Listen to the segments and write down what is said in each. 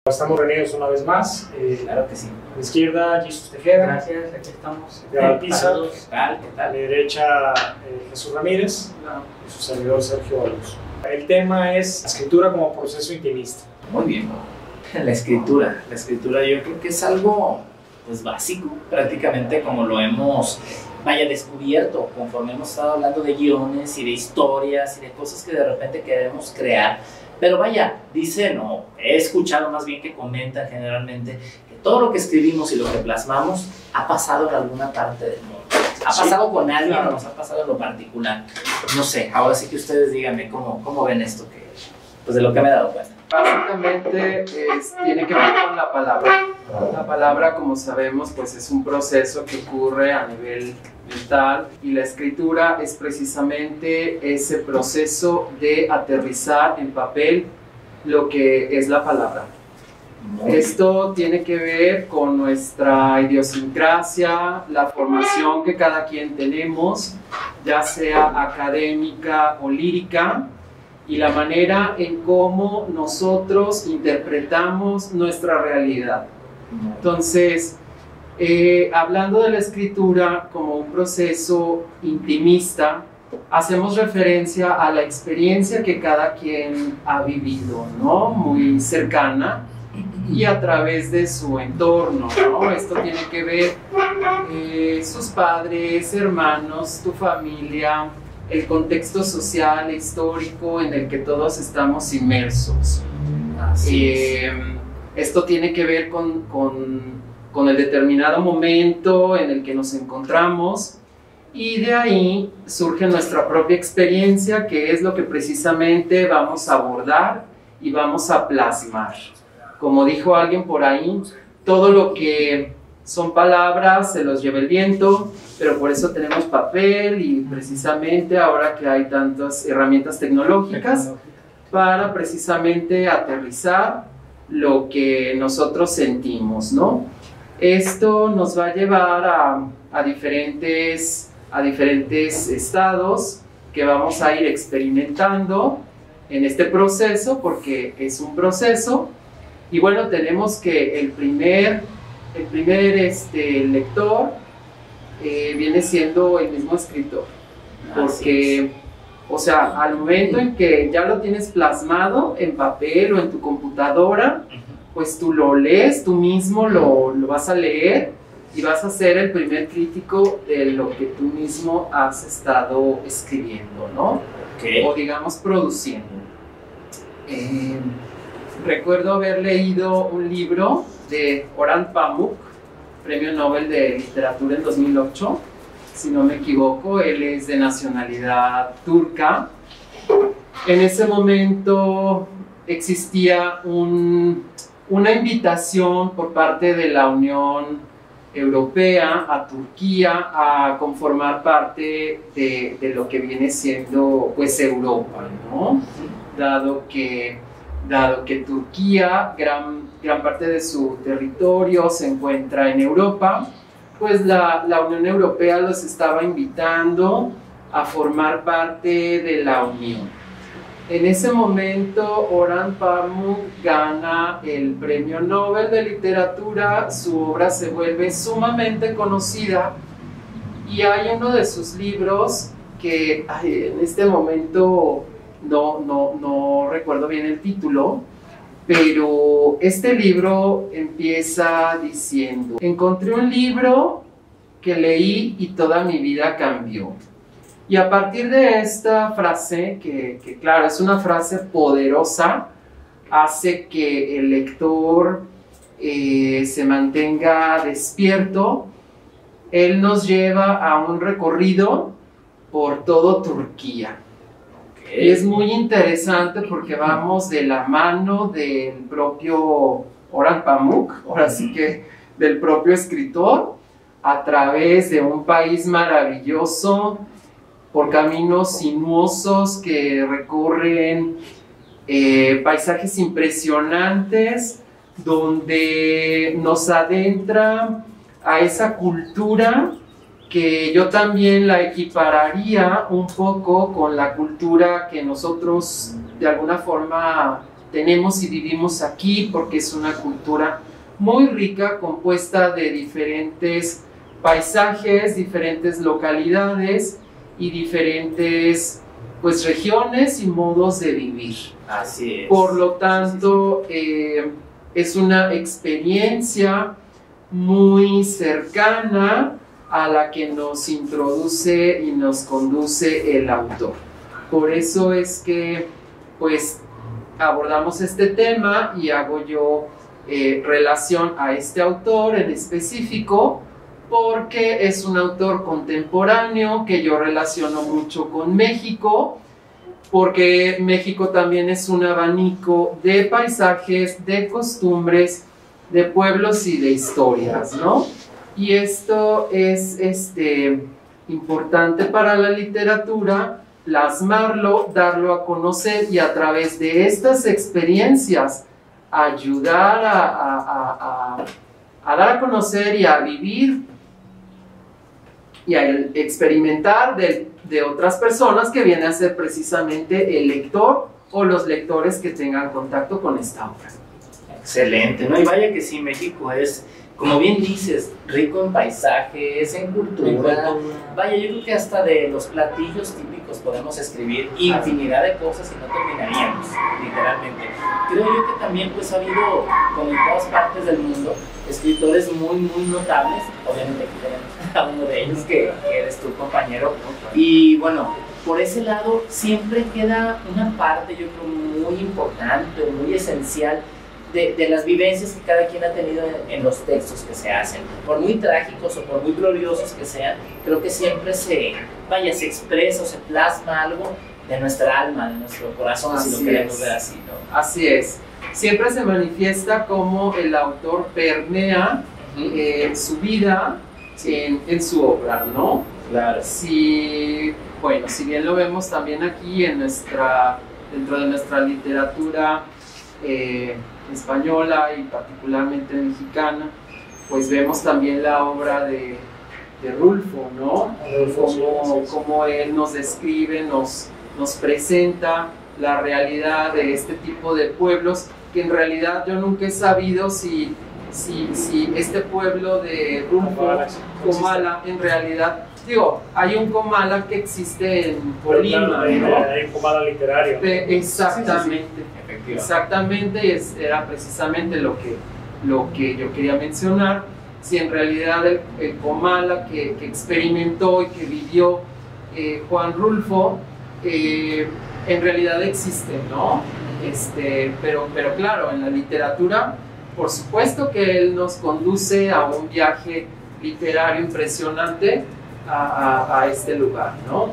Estamos reunidos una vez más. Claro que sí. A la izquierda, Jesús Tejeda. Gracias, aquí estamos. Pisa. ¿Qué tal? ¿Qué A tal? la derecha, Jesús Ramírez. Y su servidor, Sergio Alonso. El tema es la escritura como proceso intimista. Muy bien. La escritura yo creo que es algo pues, básico, prácticamente como lo hemos descubierto conforme hemos estado hablando de guiones y de historias y de cosas que de repente queremos crear. Pero dicen, o he escuchado más bien que comentan generalmente, que todo lo que escribimos y lo que plasmamos ha pasado en alguna parte del mundo. Ha pasado con alguien o nos ha pasado en lo particular. No sé, ahora sí que ustedes díganme cómo ven esto, pues de lo que me he dado cuenta. Básicamente tiene que ver con la palabra. La palabra, como sabemos, pues es un proceso que ocurre a nivel mental, y la escritura es precisamente ese proceso de aterrizar en papel lo que es la palabra. Esto tiene que ver con nuestra idiosincrasia, la formación que cada quien tenemos, ya sea académica o lírica, y la manera en cómo nosotros interpretamos nuestra realidad. Entonces, hablando de la escritura como un proceso intimista, hacemos referencia a la experiencia que cada quien ha vivido, ¿no? Muy cercana y a través de su entorno, ¿no? Esto tiene que ver sus padres, hermanos, tu familia, el contexto social e histórico en el que todos estamos inmersos. Esto tiene que ver con el determinado momento en el que nos encontramos, y de ahí surge nuestra propia experiencia, que es lo que precisamente vamos a abordar y vamos a plasmar. Como dijo alguien por ahí, todo lo que son palabras se los lleva el viento, pero por eso tenemos papel, y precisamente ahora que hay tantas herramientas tecnológicas para precisamente aterrizar lo que nosotros sentimos, ¿no? Esto nos va a llevar a diferentes estados que vamos a ir experimentando en este proceso, porque es un proceso. Y bueno, tenemos que el primer lector viene siendo el mismo escritor, porque, o sea, al momento en que ya lo tienes plasmado en papel o en tu computadora, pues tú lo lees, tú mismo lo vas a leer y vas a ser el primer crítico de lo que tú mismo has estado escribiendo, ¿no? Okay. O digamos produciendo. Recuerdo haber leído un libro de Orhan Pamuk, Premio Nobel de Literatura en 2008, si no me equivoco. Él es de nacionalidad turca. En ese momento existía una invitación por parte de la Unión Europea a Turquía a conformar parte de lo que viene siendo pues Europa, ¿no? Dado que Turquía, gran parte de su territorio se encuentra en Europa, pues la Unión Europea los estaba invitando a formar parte de la Unión. En ese momento, Orhan Pamuk gana el Premio Nobel de Literatura, su obra se vuelve sumamente conocida, y hay uno de sus libros que en este momento no recuerdo bien el título, pero este libro empieza diciendo: encontré un libro que leí y toda mi vida cambió. Y a partir de esta frase, que claro, es una frase poderosa, hace que el lector se mantenga despierto. Él nos lleva a un recorrido por todo Turquía. Y es muy interesante porque vamos de la mano del propio Orhan Pamuk, ahora sí que del propio escritor, a través de un país maravilloso, por caminos sinuosos que recorren paisajes impresionantes, donde nos adentra a esa cultura que yo también la equipararía un poco con la cultura que nosotros de alguna forma tenemos y vivimos aquí, porque es una cultura muy rica, compuesta de diferentes paisajes, diferentes localidades y diferentes pues regiones y modos de vivir. Así es. Por lo tanto, es una experiencia muy cercana a la que nos introduce y nos conduce el autor. Por eso es que pues abordamos este tema y hago yo relación a este autor en específico, porque es un autor contemporáneo que yo relaciono mucho con México, porque México también es un abanico de paisajes, de costumbres, de pueblos y de historias, ¿no? Y esto es importante para la literatura, plasmarlo, darlo a conocer y a través de estas experiencias ayudar a dar a conocer y a vivir y a experimentar de otras personas, que viene a ser precisamente el lector o los lectores que tengan contacto con esta obra. Excelente, ¿no? Y vaya que sí, México es, como bien dices, rico en paisajes, en cultura. Vaya, yo creo que hasta de los platillos típicos podemos escribir infinidad de cosas y no terminaríamos, literalmente. Creo yo que también pues ha habido, como en todas partes del mundo, escritores muy, muy notables. Obviamente aquí tenemos a uno de ellos que eres tu compañero. Y bueno, por ese lado siempre queda una parte, yo creo, muy importante, muy esencial de las vivencias que cada quien ha tenido en los textos que se hacen. Por muy trágicos o por muy gloriosos que sean, creo que siempre se expresa o se plasma algo de nuestra alma, de nuestro corazón, si lo queremos ver así, ¿no? Así es. Siempre se manifiesta como el autor permea su vida en su obra, ¿no? Claro. Bueno, si bien lo vemos también aquí dentro de nuestra literatura española y particularmente mexicana, pues vemos también la obra de Rulfo, ¿no? Como él nos describe, nos presenta la realidad de este tipo de pueblos, que en realidad yo nunca he sabido si este pueblo de Rulfo, Comala, en realidad, digo, hay un Comala que existe en Colima, ¿no? Hay un Comala literario. Exactamente. Sí. Exactamente, y era precisamente lo que yo quería mencionar. Si en realidad el Comala que experimentó y que vivió Juan Rulfo en realidad existe, ¿no? Pero claro, en la literatura, por supuesto que él nos conduce a un viaje literario impresionante a este lugar, ¿no?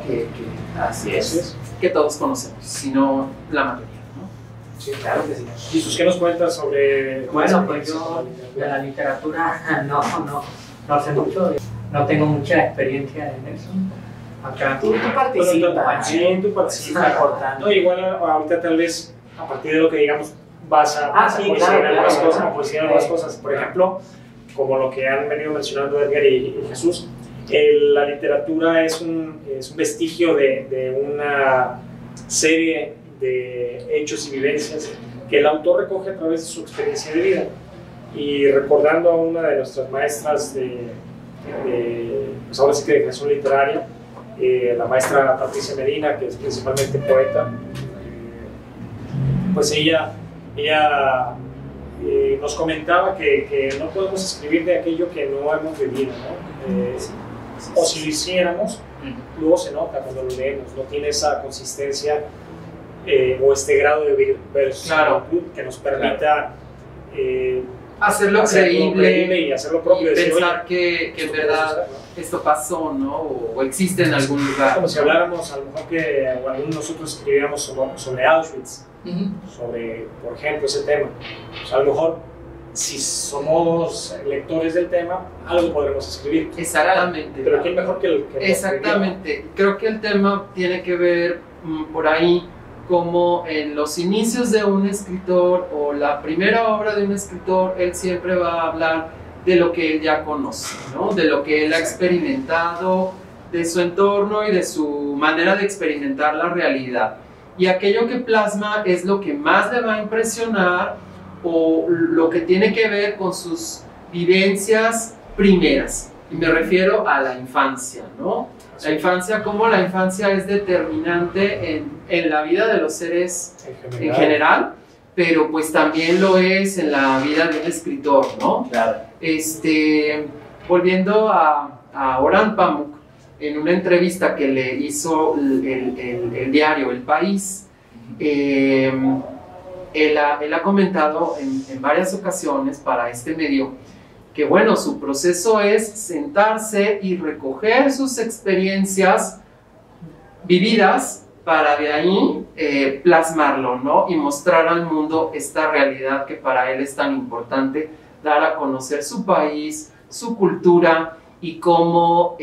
Así es, que todos conocemos, si no la mayoría. Sí, claro que sí. Jesús, ¿qué nos cuentas sobre...? Bueno, pues yo de la literatura no sé mucho, no tengo mucha experiencia en eso. Acá. Tú participas, tú participas cortando. Igual ahorita tal vez, a partir de lo que digamos, vas a coincidir en algunas cosas. Por ejemplo, como lo que han venido mencionando Edgar y Jesús, la literatura es un vestigio de una serie de hechos y vivencias que el autor recoge a través de su experiencia de vida. Y recordando a una de nuestras maestras pues ahora sí que de creación literaria, la maestra Patricia Medina, que es principalmente poeta, pues ella nos comentaba que no podemos escribir de aquello que no hemos vivido, ¿no? O si lo hiciéramos, luego se nota cuando lo leemos, no tiene esa consistencia o este grado de verosimilitud que nos permita hacerlo creíble y hacerlo propio, y decir, pensar que en verdad esto pasó, ¿no? O existe en algún lugar. Como si habláramos, a lo mejor que algunos de nosotros escribiéramos sobre Auschwitz, sobre, por ejemplo, ese tema. O sea, a lo mejor, si somos lectores del tema, algo podremos escribir. Exactamente. Pero ¿quién mejor que el que Exactamente. Creo que el tema tiene que ver por ahí como en los inicios de un escritor o la primera obra de un escritor, él siempre va a hablar de lo que él ya conoce, ¿no? De lo que él ha experimentado, de su entorno y de su manera de experimentar la realidad. y aquello que plasma es lo que más le va a impresionar o lo que tiene que ver con sus vivencias primeras. Y me refiero a la infancia, ¿no? La infancia, como la infancia es determinante en la vida de los seres en general, pero pues también lo es en la vida de un escritor, ¿no? Claro. Volviendo a Orhan Pamuk, en una entrevista que le hizo el diario El País, él ha comentado en varias ocasiones para este medio que, bueno, su proceso es sentarse y recoger sus experiencias vividas para de ahí plasmarlo, ¿no? Y mostrar al mundo esta realidad que para él es tan importante, dar a conocer su país, su cultura y cómo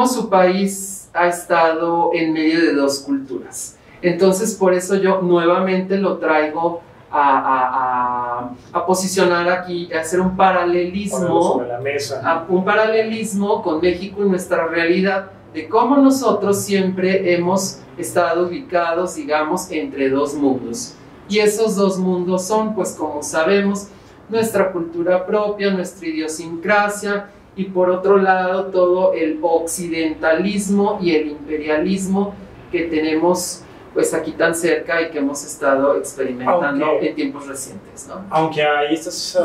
su país ha estado en medio de dos culturas. Entonces, por eso yo nuevamente lo traigo a posicionar aquí, a hacer un paralelismo, sobre la mesa. Un paralelismo con México y nuestra realidad, de cómo nosotros siempre hemos estado ubicados, digamos, entre dos mundos. Y esos dos mundos son, pues como sabemos, nuestra cultura propia, nuestra idiosincrasia, y por otro lado todo el occidentalismo y el imperialismo que tenemos pues aquí tan cerca y que hemos estado experimentando en tiempos recientes, ¿no? Aunque ahí estás,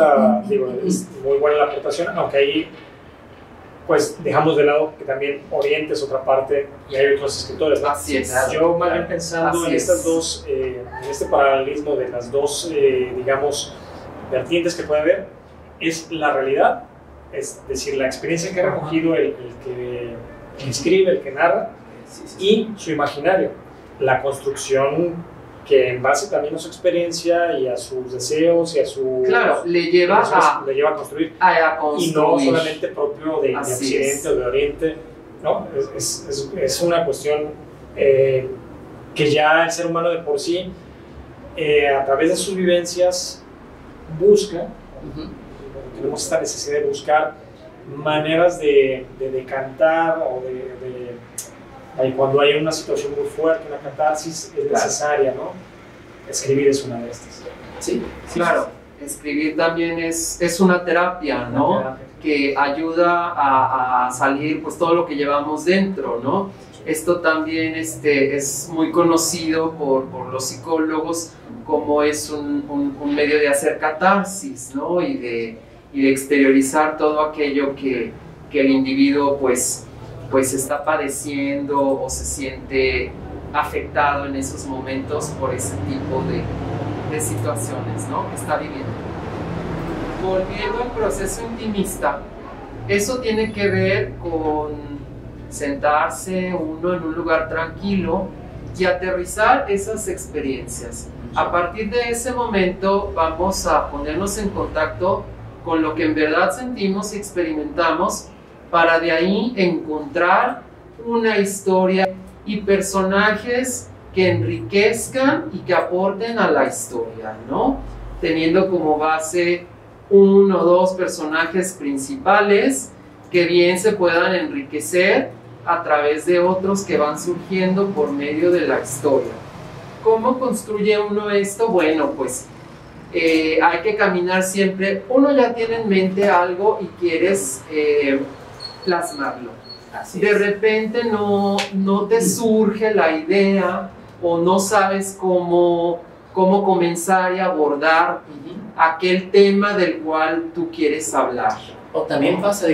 digo, es muy buena la aportación, aunque ahí pues dejamos de lado que también Oriente es otra parte y hay otros escritores, ¿no? Así es. Yo más bien pensando en estas dos, en este paralelismo de las dos, digamos, vertientes que puede haber, es la realidad, es decir, la experiencia que ha recogido el que escribe, el que narra, y su imaginario, la construcción que en base también a su experiencia y a sus deseos y a su... Claro, le lleva a construir, construir. Y no solamente propio de Occidente o de Oriente, ¿no? Es una cuestión que ya el ser humano de por sí, a través de sus vivencias, busca, tenemos esta necesidad de buscar maneras de decantar o cuando hay una situación muy fuerte, una catarsis es necesaria, ¿no? Escribir es una de estas. Sí, claro. Escribir también es una terapia, ¿no? Que ayuda a salir pues todo lo que llevamos dentro, ¿no? Esto también es muy conocido por los psicólogos como es un medio de hacer catarsis, ¿no? Y de exteriorizar todo aquello que el individuo pues está padeciendo o se siente afectado en esos momentos por ese tipo de situaciones, ¿no? que está viviendo. Volviendo al proceso intimista, eso tiene que ver con sentarse uno en un lugar tranquilo y aterrizar esas experiencias. A partir de ese momento vamos a ponernos en contacto con lo que en verdad sentimos y experimentamos, para de ahí encontrar una historia y personajes que enriquezcan y que aporten a la historia, ¿no? Teniendo como base uno o dos personajes principales que bien se puedan enriquecer a través de otros que van surgiendo por medio de la historia. ¿Cómo construye uno esto? Bueno, pues hay que caminar siempre. Uno ya tiene en mente algo y quieres plasmarlo. De repente no te surge la idea o no sabes cómo comenzar y abordar aquel tema del cual tú quieres hablar. O también pasa,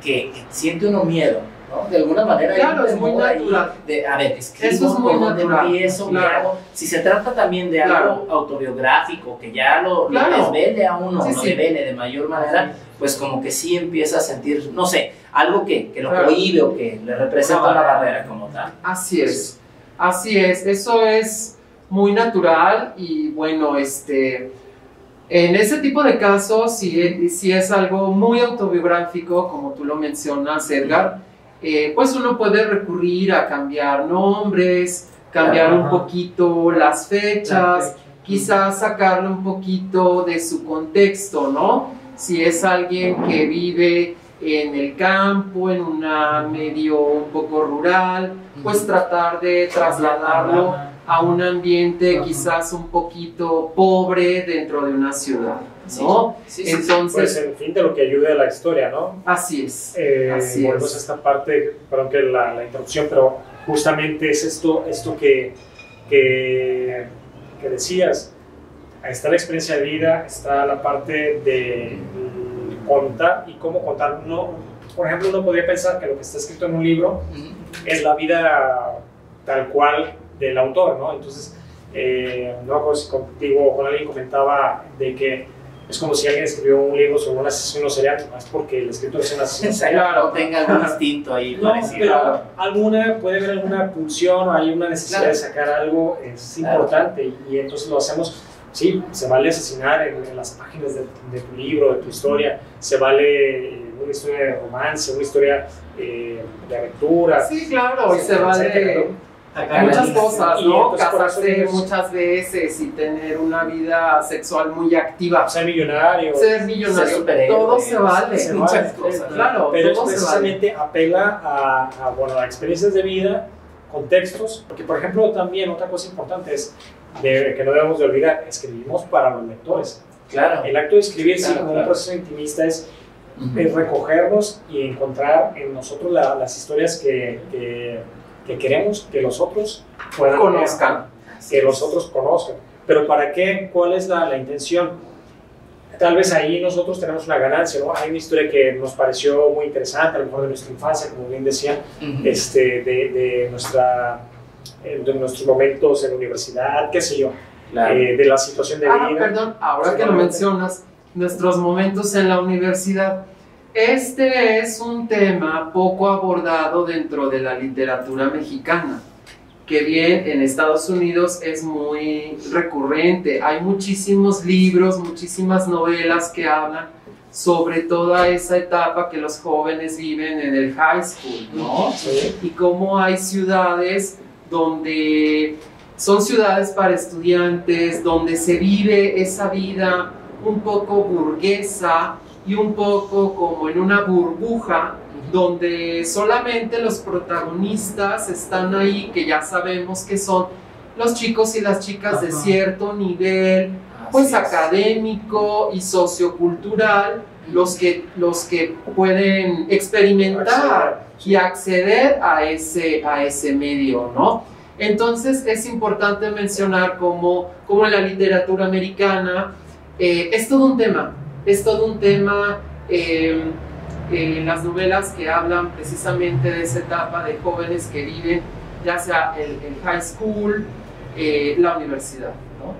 que siente uno miedo, ¿no? De alguna manera. Claro, es muy natural. A ver, escribo, eso es muy natural. Empiezo, claro. Si se trata también de algo autobiográfico, que ya lo desvele a uno, devele de mayor manera, pues como que sí empieza a sentir, no sé, algo que lo prohíbe o que le representa una barrera como tal. Así es, eso es muy natural y bueno, en ese tipo de casos, si es algo muy autobiográfico, como tú lo mencionas, Edgar, pues uno puede recurrir a cambiar nombres, cambiar un poquito las fechas, quizás sacarle un poquito de su contexto, ¿no? Si es alguien que vive en el campo, en un medio un poco rural, pues tratar de trasladarlo a un ambiente quizás un poquito pobre dentro de una ciudad, ¿no? Entonces, pues en fin, de lo que ayude a la historia, ¿no? Así es. Volvemos a esta parte, perdón que la interrupción, pero justamente es esto que decías. Está la experiencia de vida, está la parte de contar y cómo contar. Por ejemplo, uno podría pensar que lo que está escrito en un libro es la vida tal cual del autor, ¿no? Entonces, no me acuerdo si contigo o con alguien comentaba de que es como si alguien escribió un libro sobre un asesino serial, más porque el escritor es un asesino serial. Claro, tenga algún instinto ahí parecido. Pero puede haber alguna pulsión o hay una necesidad de sacar algo, es importante y entonces lo hacemos. Sí, se vale asesinar en las páginas de tu libro, de tu historia, se vale una historia de romance, una historia de aventura. Sí, claro, y se vale muchas cosas, ¿no? Casarse muchas veces y tener una vida sexual muy activa. Ser millonario. Todo se vale. Muchas cosas. Claro, pero todo precisamente apela a experiencias de vida, contextos, porque por ejemplo también otra cosa importante es que no debemos de olvidar, escribimos para los lectores. Claro. El acto de escribir, como un proceso intimista, es recogernos y encontrar en nosotros las historias que queremos que los otros puedan conozcan. Que los otros conozcan. Pero ¿para qué? ¿Cuál es la intención? Tal vez ahí nosotros tenemos una ganancia, ¿no? Hay una historia que nos pareció muy interesante, a lo mejor de nuestra infancia, como bien decía, de nuestros momentos en la universidad, qué sé yo, de la situación de vida. Perdón, ahora que lo mencionas, nuestros momentos en la universidad. Este es un tema poco abordado dentro de la literatura mexicana, que bien en Estados Unidos es muy recurrente. Hay muchísimos libros, muchísimas novelas que hablan sobre toda esa etapa que los jóvenes viven en el high school, ¿no? Sí. Y cómo hay ciudades donde son ciudades para estudiantes, donde se vive esa vida un poco burguesa y un poco como en una burbuja, donde solamente los protagonistas están ahí, que ya sabemos que son los chicos y las chicas de cierto nivel, pues académico y sociocultural, los que pueden experimentar y acceder a ese medio, ¿no? Entonces es importante mencionar como en la literatura americana es todo un tema, las novelas que hablan precisamente de esa etapa de jóvenes que viven ya sea el high school, la universidad, ¿no?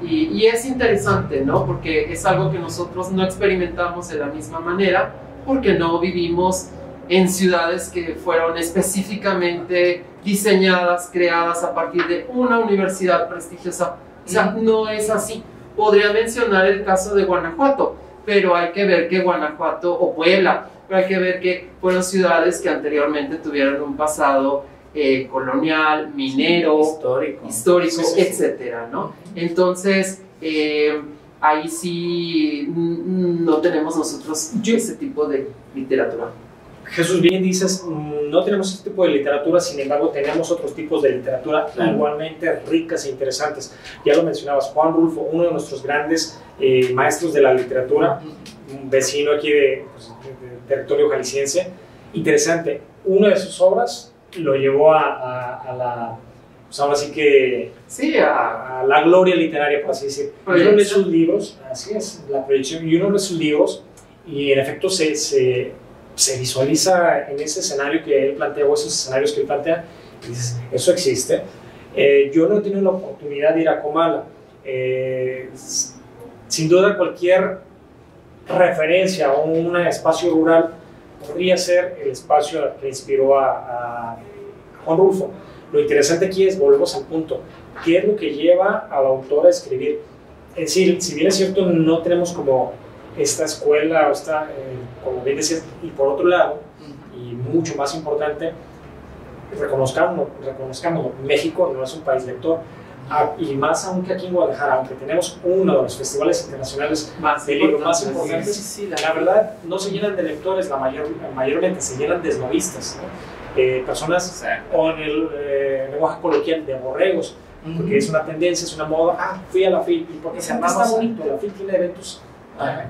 Y es interesante, ¿no? Porque es algo que nosotros no experimentamos de la misma manera, porque no vivimos en ciudades que fueron específicamente diseñadas, creadas a partir de una universidad prestigiosa. O sea, no es así. Podría mencionar el caso de Guanajuato, pero hay que ver que Guanajuato, o Puebla, pero hay que ver que fueron ciudades que anteriormente tuvieron un pasado colonial, minero, histórico, etcétera, ¿no? Entonces, ahí sí no tenemos nosotros ese tipo de literatura. Jesús, bien dices, no tenemos este tipo de literatura, sin embargo tenemos otros tipos de literatura igualmente ricas e interesantes. Ya lo mencionabas, Juan Rulfo, uno de nuestros grandes maestros de la literatura, un vecino aquí de territorio jalisciense. Interesante, una de sus obras lo llevó a la, pues ahora sí que, sí, a la gloria literaria, por así decir. Y uno lee sus libros, así es, la proyección, y uno lee sus libros y en efecto se visualiza en ese escenario que él plantea, o esos escenarios que él plantea, y dices, eso existe. Yo no he tenido la oportunidad de ir a Comala. Sin duda, cualquier referencia a un espacio rural podría ser el espacio que inspiró a Juan Rulfo. Lo interesante aquí es, volvemos al punto, ¿qué es lo que lleva al autor a escribir? Es decir, si bien es cierto, no tenemos como esta escuela, o esta, como bien decías, y por otro lado, y mucho más importante, reconozcámoslo, México no es un país lector. y más aún que aquí en Guadalajara, aunque tenemos uno de los festivales internacionales de libros más importantes, la verdad no se llenan de lectores, mayormente se llenan de esnovistas, ¿no? Personas, o en el lenguaje coloquial, de borregos, porque es una tendencia, es una moda. Fui a la FIL, y porque está bonito, la FIL tiene eventos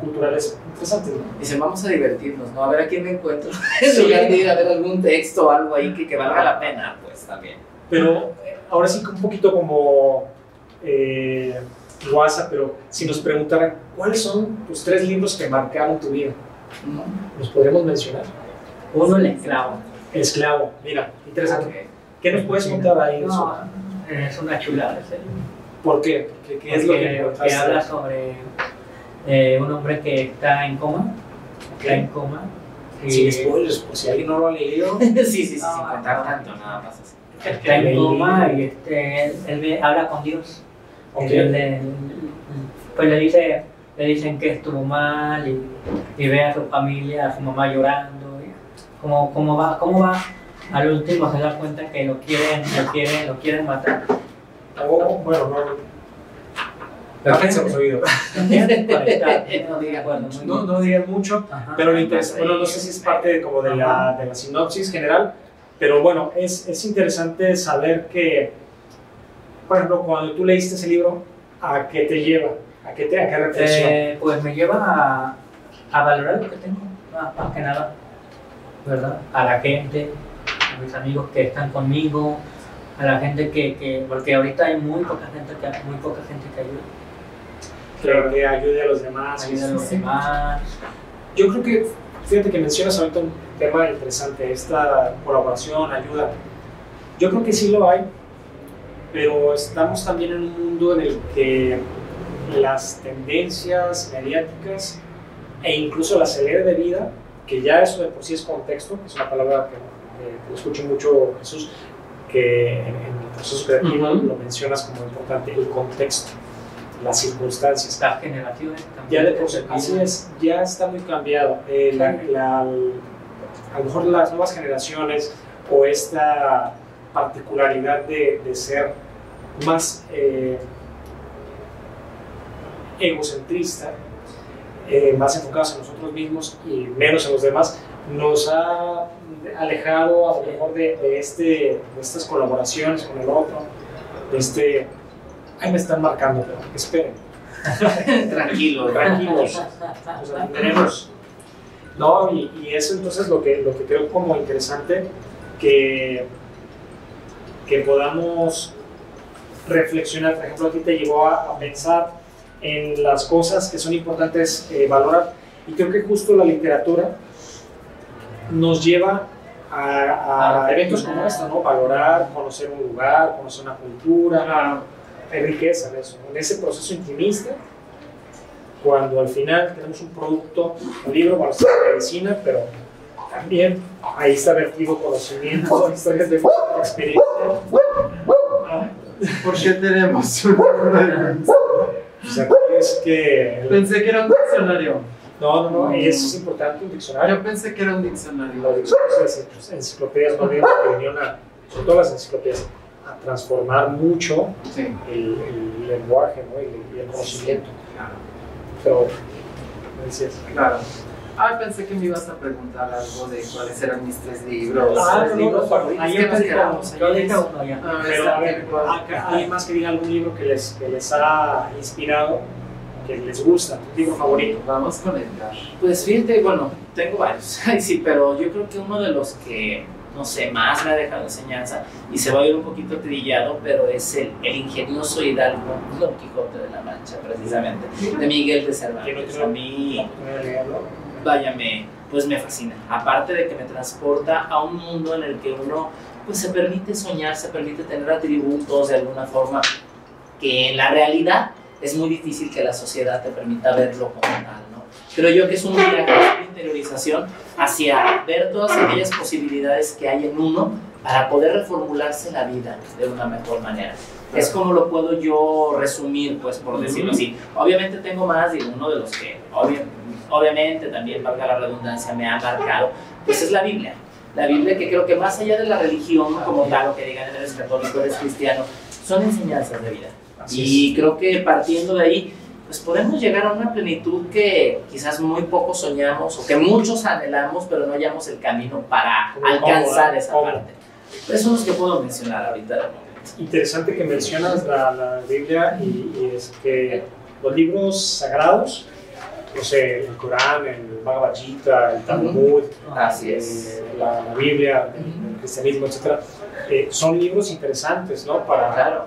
culturales interesantes, ¿no? Dicen, vamos a divertirnos, ¿no? A ver a quién me encuentro, en lugar de ir a ver algún texto o algo ahí que valga la pena, pues también. Pero ahora sí que un poquito como WhatsApp, pero si nos preguntaran, ¿cuáles son tus 3 libros que marcaron tu vida? ¿Los podríamos mencionar? Uno, El Esclavo. El Esclavo, mira, interesante. Okay. ¿Qué nos puedes contar ahí? No, es una chulada ese libro. ¿Por qué? ¿Qué es lo que porque habla sobre un hombre que está en coma. Está en coma. Sin spoilers, por si alguien no lo ha leído. Sí, sin contar tanto, nada más así. Está en coma y él habla con Dios. Okay. Pues le dicen que estuvo mal y ve a su familia, a su mamá llorando. ¿Cómo va? Al último se da cuenta que lo quieren matar. Bueno, no. Tápense los oídos. No digan mucho, pero lo interesante, bueno, no sé si es parte como de la sinopsis general, pero bueno, es interesante saber que, por ejemplo, cuando tú leíste ese libro, ¿a qué te lleva? ¿A qué reflexión? Pues me lleva a valorar lo que tengo, más que nada, ¿verdad? A la gente, a mis amigos que están conmigo, a la gente porque ahorita hay muy poca gente que ayuda. Que ayude a los demás. Yo creo que, fíjate que mencionas ahorita un tema interesante, esta colaboración, ayuda. Yo creo que sí lo hay, pero estamos también en un mundo en el que las tendencias mediáticas e incluso la acelere de vida, que ya eso de por sí es contexto, que es una palabra que escucho mucho, Jesús, que en el proceso creativo lo mencionas como importante, el contexto, las circunstancias. Las generaciones también. Ya de por sí, así es, ya está muy cambiado. A lo mejor las nuevas generaciones o esta particularidad de ser más egocentrista, más enfocados en nosotros mismos y menos en los demás, nos ha alejado a lo mejor de estas colaboraciones con el otro, ahí me están marcando, pero esperen. Tranquilos. Nos atenderemos. No, y eso entonces lo que creo como interesante que podamos reflexionar. Por ejemplo, a ti te llevó a pensar en las cosas que son importantes valorar, y creo que justo la literatura nos lleva a eventos como este, ¿no? Valorar, conocer un lugar, conocer una cultura, hay riqueza en eso, en ese proceso intimista, cuando al final tenemos un producto, un libro, bueno, es medicina, pero también ahí está vertido conocimiento, historias de experiencia. ¿Por qué tenemos un libro? O sea, es que... Pensé que era un diccionario. No, y eso es importante, un diccionario. Yo pensé que era un diccionario. Los diccionarios, las enciclopedias no vienen, que vinieron sobre todo las enciclopedias, a transformar mucho el lenguaje, ¿no? y el conocimiento. Claro. Pero, me decías. Claro. Pensé que me ibas a preguntar algo de cuáles eran mis 3 libros. Ahí nos quedamos. Yo dije uno ya. Pero a ver, ¿alguien más que diga algún libro que les ha inspirado, que les gusta, tu libro favorito? Vamos con Edgar. Pues fíjate, bueno, tengo varios, sí, pero yo creo que uno de los que, no sé, más me ha dejado enseñanza, y se va a oír un poquito trillado, pero es el ingenioso hidalgo Don Quijote de la Mancha, precisamente, de Miguel de Cervantes. A mí, vaya, pues me fascina. Aparte de que me transporta a un mundo en el que uno pues se permite soñar, se permite tener atributos de alguna forma que en la realidad es muy difícil que la sociedad te permita verlo como tal, ¿no? Creo yo que es un viaje de interiorización hacia ver todas aquellas posibilidades que hay en uno para poder reformularse la vida de una mejor manera. Es como lo puedo yo resumir, pues, por decirlo así. Obviamente tengo más, y uno de los que obviamente también, valga la redundancia, me ha marcado, pues es la Biblia. La Biblia, que creo que más allá de la religión como tal, o que digan eres católico, eres cristiano, son enseñanzas de vida. Así Y creo que partiendo de ahí, pues podemos llegar a una plenitud que quizás muy pocos soñamos o que muchos anhelamos, pero no hallamos el camino para alcanzar esa parte. Esos son los que puedo mencionar ahorita de momento. Interesante que mencionas la Biblia y es que los libros sagrados, no sé, el Corán, el Bhagavad Gita, el Talmud, Así es. la Biblia, el cristianismo, etc. Son libros interesantes, ¿no? Para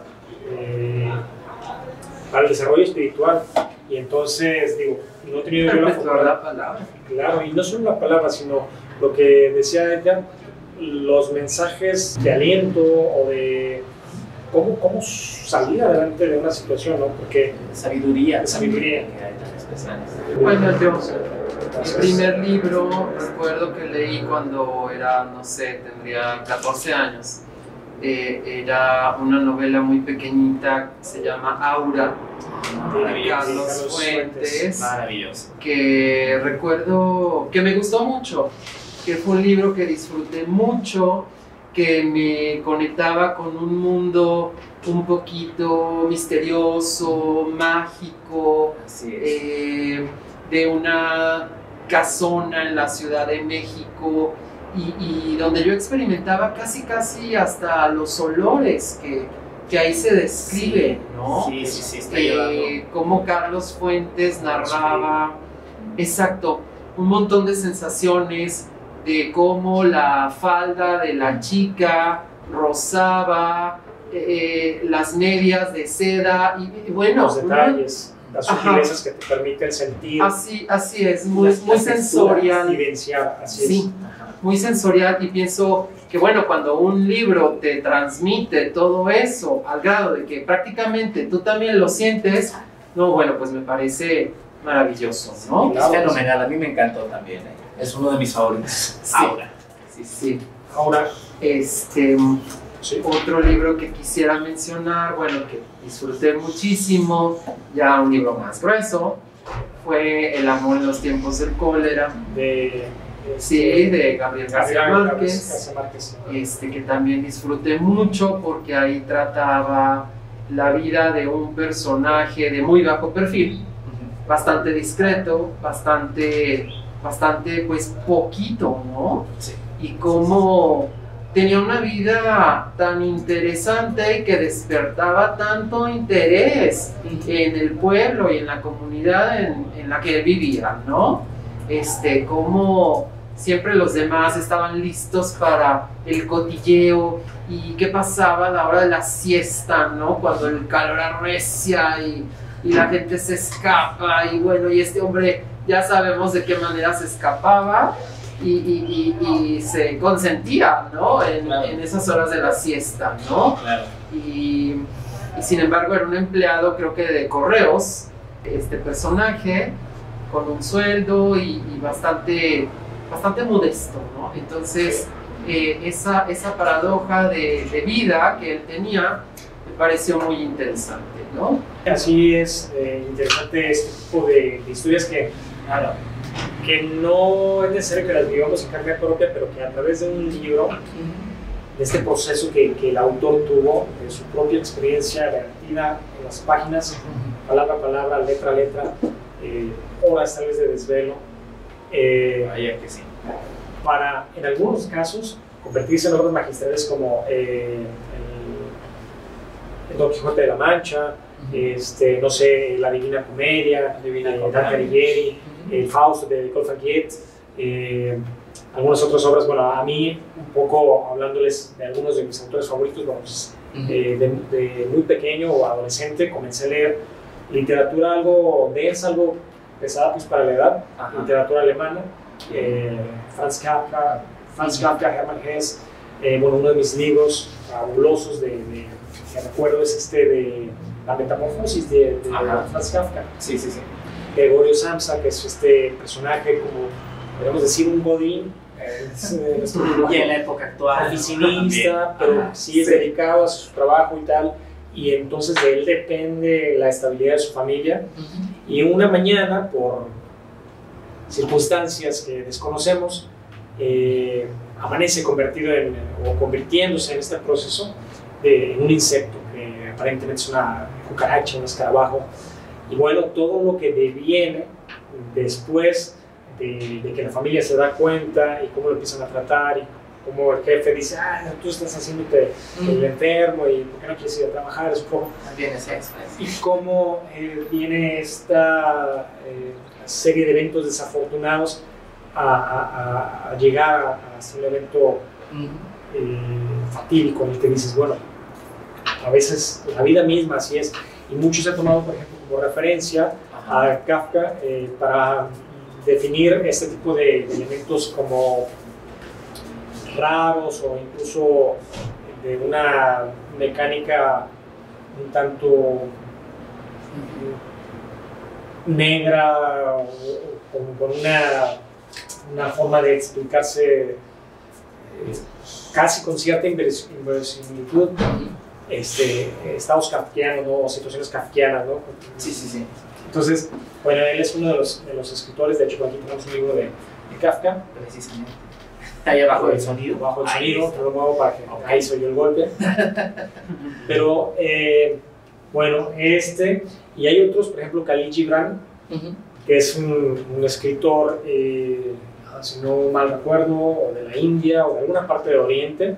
el desarrollo espiritual. Y entonces, digo, no he tenido yo la palabra. Claro, y no solo la palabra, sino lo que decía ella, los mensajes de aliento o de cómo salir adelante de una situación, ¿no? Porque sabiduría. Sabiduría. Que hay tan especiales. Bueno, yo, mi primer libro, recuerdo que leí cuando era, no sé, tendría 14 años. Era una novela muy pequeñita, se llama Aura, de Carlos Fuentes. Maravilloso. Que recuerdo que me gustó mucho, que fue un libro que disfruté mucho, que me conectaba con un mundo un poquito misterioso, mágico, de una casona en la Ciudad de México y donde yo experimentaba casi hasta los olores que ahí se describe, ¿no? Sí, está llevando. Cómo Carlos Fuentes narraba, exacto, un montón de sensaciones, de cómo la falda de la chica rozaba, las medias de seda y bueno, los detalles, las sutilezas que te permiten sentir. Así es, muy sensorial. Vivenciar, así sí, muy sensorial, y pienso que bueno, cuando un libro te transmite todo eso al grado de que prácticamente tú también lo sientes, no, bueno, pues me parece maravilloso, ¿no? Es fenomenal, a mí me encantó también, es uno de mis favoritos. Sí. Aura. Sí. Ahora, otro libro que quisiera mencionar, bueno, que disfruté muchísimo, ya un libro más grueso, fue El amor en los tiempos del cólera, de Gabriel García Márquez, que también disfruté mucho porque ahí trataba la vida de un personaje de muy bajo perfil, bastante discreto, bastante pues poquito, ¿no? Sí. Y cómo tenía una vida tan interesante que despertaba tanto interés en el pueblo y en la comunidad en la que vivía, ¿no? Cómo siempre los demás estaban listos para el cotilleo y qué pasaba a la hora de la siesta, ¿no? Cuando el calor arrecia y la gente se escapa y bueno, y este hombre ya sabemos de qué manera se escapaba y se consentía, ¿no? En esas horas de la siesta, ¿no? Claro. Y sin embargo era un empleado, creo que de correos, este personaje, con un sueldo y bastante modesto, ¿no? Entonces, esa paradoja de vida que él tenía me pareció muy interesante, ¿no? Así es interesante este tipo de historias que no es necesario que las vivamos en carne propia, pero que a través de un libro, de este proceso que el autor tuvo, de su propia experiencia vertida en las páginas, palabra a palabra, letra a letra, horas tal vez de desvelo, Vaya que sí. para en algunos casos convertirse en obras magistrales como el Don Quijote de la Mancha, no sé, la Divina Comedia, Dante Alighieri, el Fausto de Wolfgang Goethe, algunas otras obras. Bueno, a mí, un poco hablándoles de algunos de mis autores favoritos, bueno, pues, de muy pequeño o adolescente comencé a leer literatura algo densa, algo pesada pues para la edad, literatura alemana, Franz Kafka, Hermann Hesse, bueno, uno de mis libros fabulosos que recuerdo es de La Metamorfosis de Franz Kafka. Sí. Gregorio Samsa, que es este personaje como, podemos decir, un godín, y en la época actual, oficinista, pero sí es dedicado a su trabajo y tal, y entonces de él depende la estabilidad de su familia, y una mañana, por circunstancias que desconocemos, amanece convirtiéndose en este proceso en un insecto que aparentemente es una cucaracha, un escarabajo. Y bueno, todo lo que deviene después de que la familia se da cuenta y cómo lo empiezan a tratar y cómo el jefe dice, tú estás haciéndote el enfermo y ¿por qué no quieres ir a trabajar? Es como, y cómo viene esta serie de eventos desafortunados a llegar a ser un evento fatídico en el que dices, bueno, a veces la vida misma así es. Y muchos se han tomado, por ejemplo, como referencia a Kafka para definir este tipo de elementos como raros o incluso de una mecánica un tanto negra o con una forma de explicarse casi con cierta inverosimilitud, estados kafkianos, ¿no? O situaciones kafkianas, ¿no? Sí. Entonces, bueno, él es uno de los escritores. De hecho, aquí tenemos un libro de Kafka. Precisamente. Ahí abajo del sonido. Bajo el sonido, te lo muevo para que ahí se oye el golpe. Pero, bueno, y hay otros, por ejemplo, Khalil Gibran, que es un escritor, si no mal recuerdo, o de la India o de alguna parte de Oriente,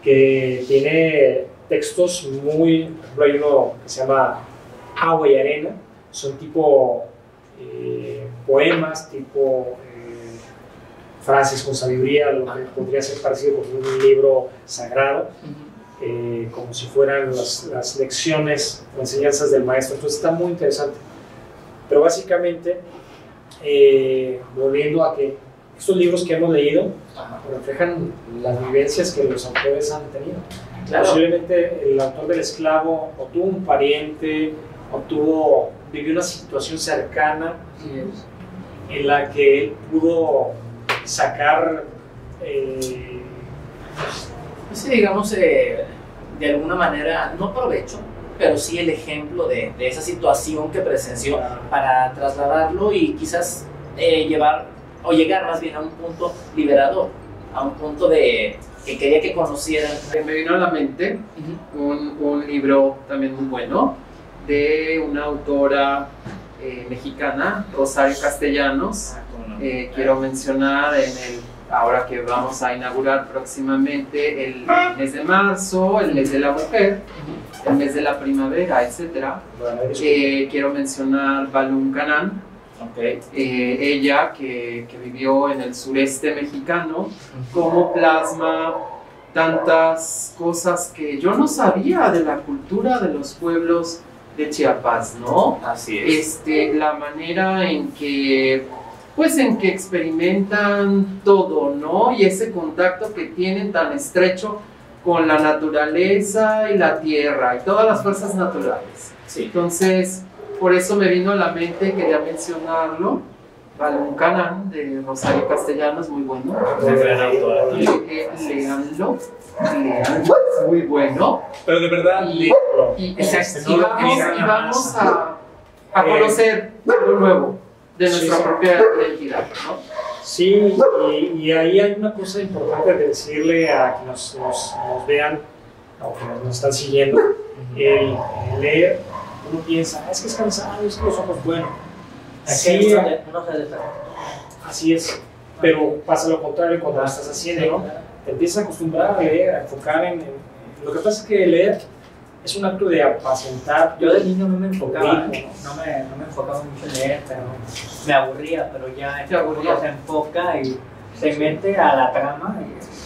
que tiene textos muy, por ejemplo, hay uno que se llama Agua y Arena, son tipo poemas, tipo frases con sabiduría, lo que podría ser parecido con un libro sagrado, como si fueran las lecciones o enseñanzas del maestro. Entonces está muy interesante. Pero básicamente, volviendo a que estos libros que hemos leído reflejan las vivencias que los autores han tenido. Claro. Posiblemente el autor del Esclavo o tuvo un pariente o vivió una situación cercana en la que él pudo sacar, sí, digamos, de alguna manera, no provecho, pero sí el ejemplo de esa situación que presenció para trasladarlo y quizás llegar más bien a un punto liberador, a un punto de que quería que conocieran. Me vino a la mente un libro también muy bueno de una autora mexicana, Rosario Castellanos. Quiero mencionar ahora que vamos a inaugurar próximamente el mes de marzo, el mes de la mujer, el mes de la primavera, etc. Quiero mencionar Balún Canán. Ella que vivió en el sureste mexicano, cómo plasma tantas cosas que yo no sabía de la cultura de los pueblos de Chiapas, ¿no? Así es. La manera en que experimentan todo, ¿no? Y ese contacto que tienen tan estrecho con la naturaleza y la tierra y todas las fuerzas naturales. Sí. Entonces, por eso me vino a la mente, quería mencionarlo, Balún Canán, de Rosario Castellanos, muy bueno. Leanlo, es muy bueno. Pero de verdad, y vamos a conocer algo nuevo de nuestra propia identidad, ¿no? Sí, y ahí hay una cosa importante de decirle a quienes nos vean o que nos están siguiendo, el leer. Uno piensa, es que es cansado, es que los ojos, bueno, así es, pero pasa lo contrario cuando lo estás haciendo, ¿no? Te empiezas a acostumbrar a leer, a enfocar en lo que pasa es que leer es un acto de apacentar. Yo de niño no me enfocaba, no me enfocaba mucho en leer, pero me aburría, pero ya se enfoca y se mete a la trama.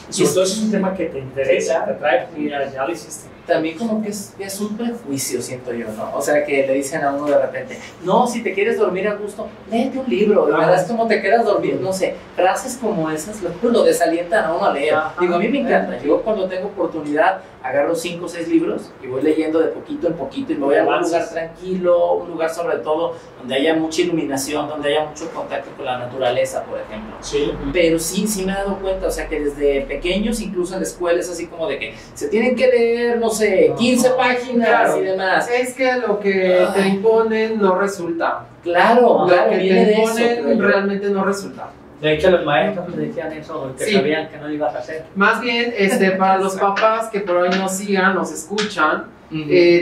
Y sobre todo es un tema que te interesa, te atrae, y ya lo hiciste. También como que es un prejuicio, siento yo, ¿no? O sea, que le dicen a uno de repente, no, si te quieres dormir a gusto, léete un libro, de verdad es como te quedas dormido, no sé, frases como esas lo desalientan a uno a leer. Digo, a mí me encanta, yo cuando tengo oportunidad agarro 5 o 6 libros y voy leyendo de poquito en poquito y me voy a un lugar tranquilo, un lugar sobre todo donde haya mucha iluminación, donde haya mucho contacto con la naturaleza, por ejemplo. Sí. Pero sí me he dado cuenta, o sea, que desde pequeños, incluso en la escuela, es así como de que se tienen que leer, no sé, 15 páginas y demás. Es que lo que te imponen no resulta. Claro, Lo que viene te de eso, imponen realmente no resulta. De hecho, los maestros me decían eso, porque sabían que no ibas a hacer. Más bien, para los papás que por ahí nos sigan, nos escuchan,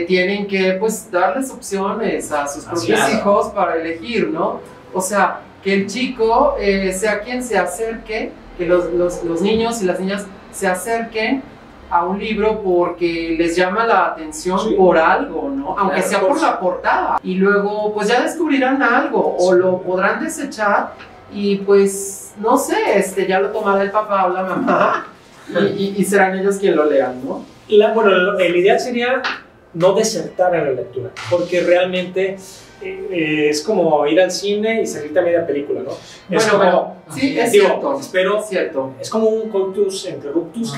tienen que pues darles opciones a sus propios hijos para elegir, ¿no? O sea, que el chico sea quien se acerque, que los niños y las niñas se acerquen a un libro porque les llama la atención por algo, ¿no? Aunque sea por la portada. Y luego pues ya descubrirán algo o lo podrán desechar y pues no sé, ya lo tomará el papá o la mamá y serán ellos quienes lo lean, ¿no? Bueno, el ideal sería no desertar en la lectura, porque realmente es como ir al cine y salirte a media película, ¿no? Es bueno, sí, es cierto, pero es cierto. Es como un coitus interruptus.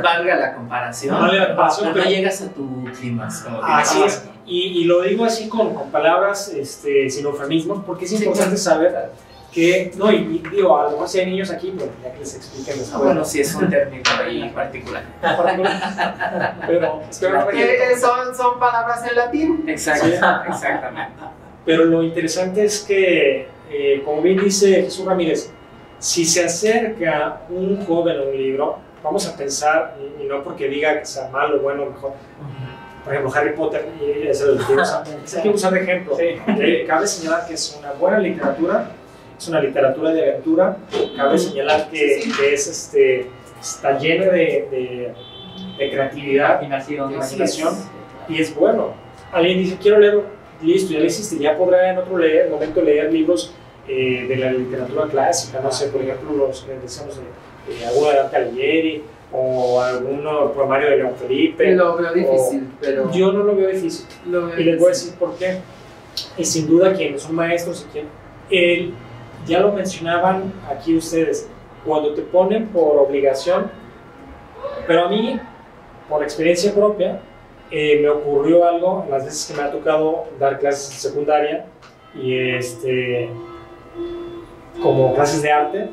Valga la comparación. Vale la comparación, pero no llegas a tu clímax. Así es, y lo digo así con palabras sin eufemismos, porque es importante saber que, no, y digo, a lo mejor si hay niños aquí, bueno, ya que les expliquen después. Bueno, sí es un término ahí particular. Pero son palabras en latín. Exactamente. Pero lo interesante es que, como bien dice Jesús Ramírez, si se acerca un joven a un libro, vamos a pensar, y no porque diga que sea malo, bueno o mejor, por ejemplo, Harry Potter es el que usar de ejemplo. Cabe señalar que es una buena literatura, es una literatura de aventura. Cabe señalar que está llena de creatividad, imaginación, y es bueno. Alguien dice, quiero leerlo, listo, ya lo hiciste, ya podrá en otro momento leer libros de la literatura clásica, no sé, por ejemplo, los que decíamos alguno de Dante Alighieri, o alguno poemario de León Felipe. Lo veo difícil, pero... Yo no lo veo difícil. Y les voy a decir por qué. Y sin duda quienes son maestros y quien... ya lo mencionaban aquí ustedes, cuando te ponen por obligación, pero a mí, por experiencia propia, me ocurrió algo las veces que me ha tocado dar clases en secundaria y como clases de arte.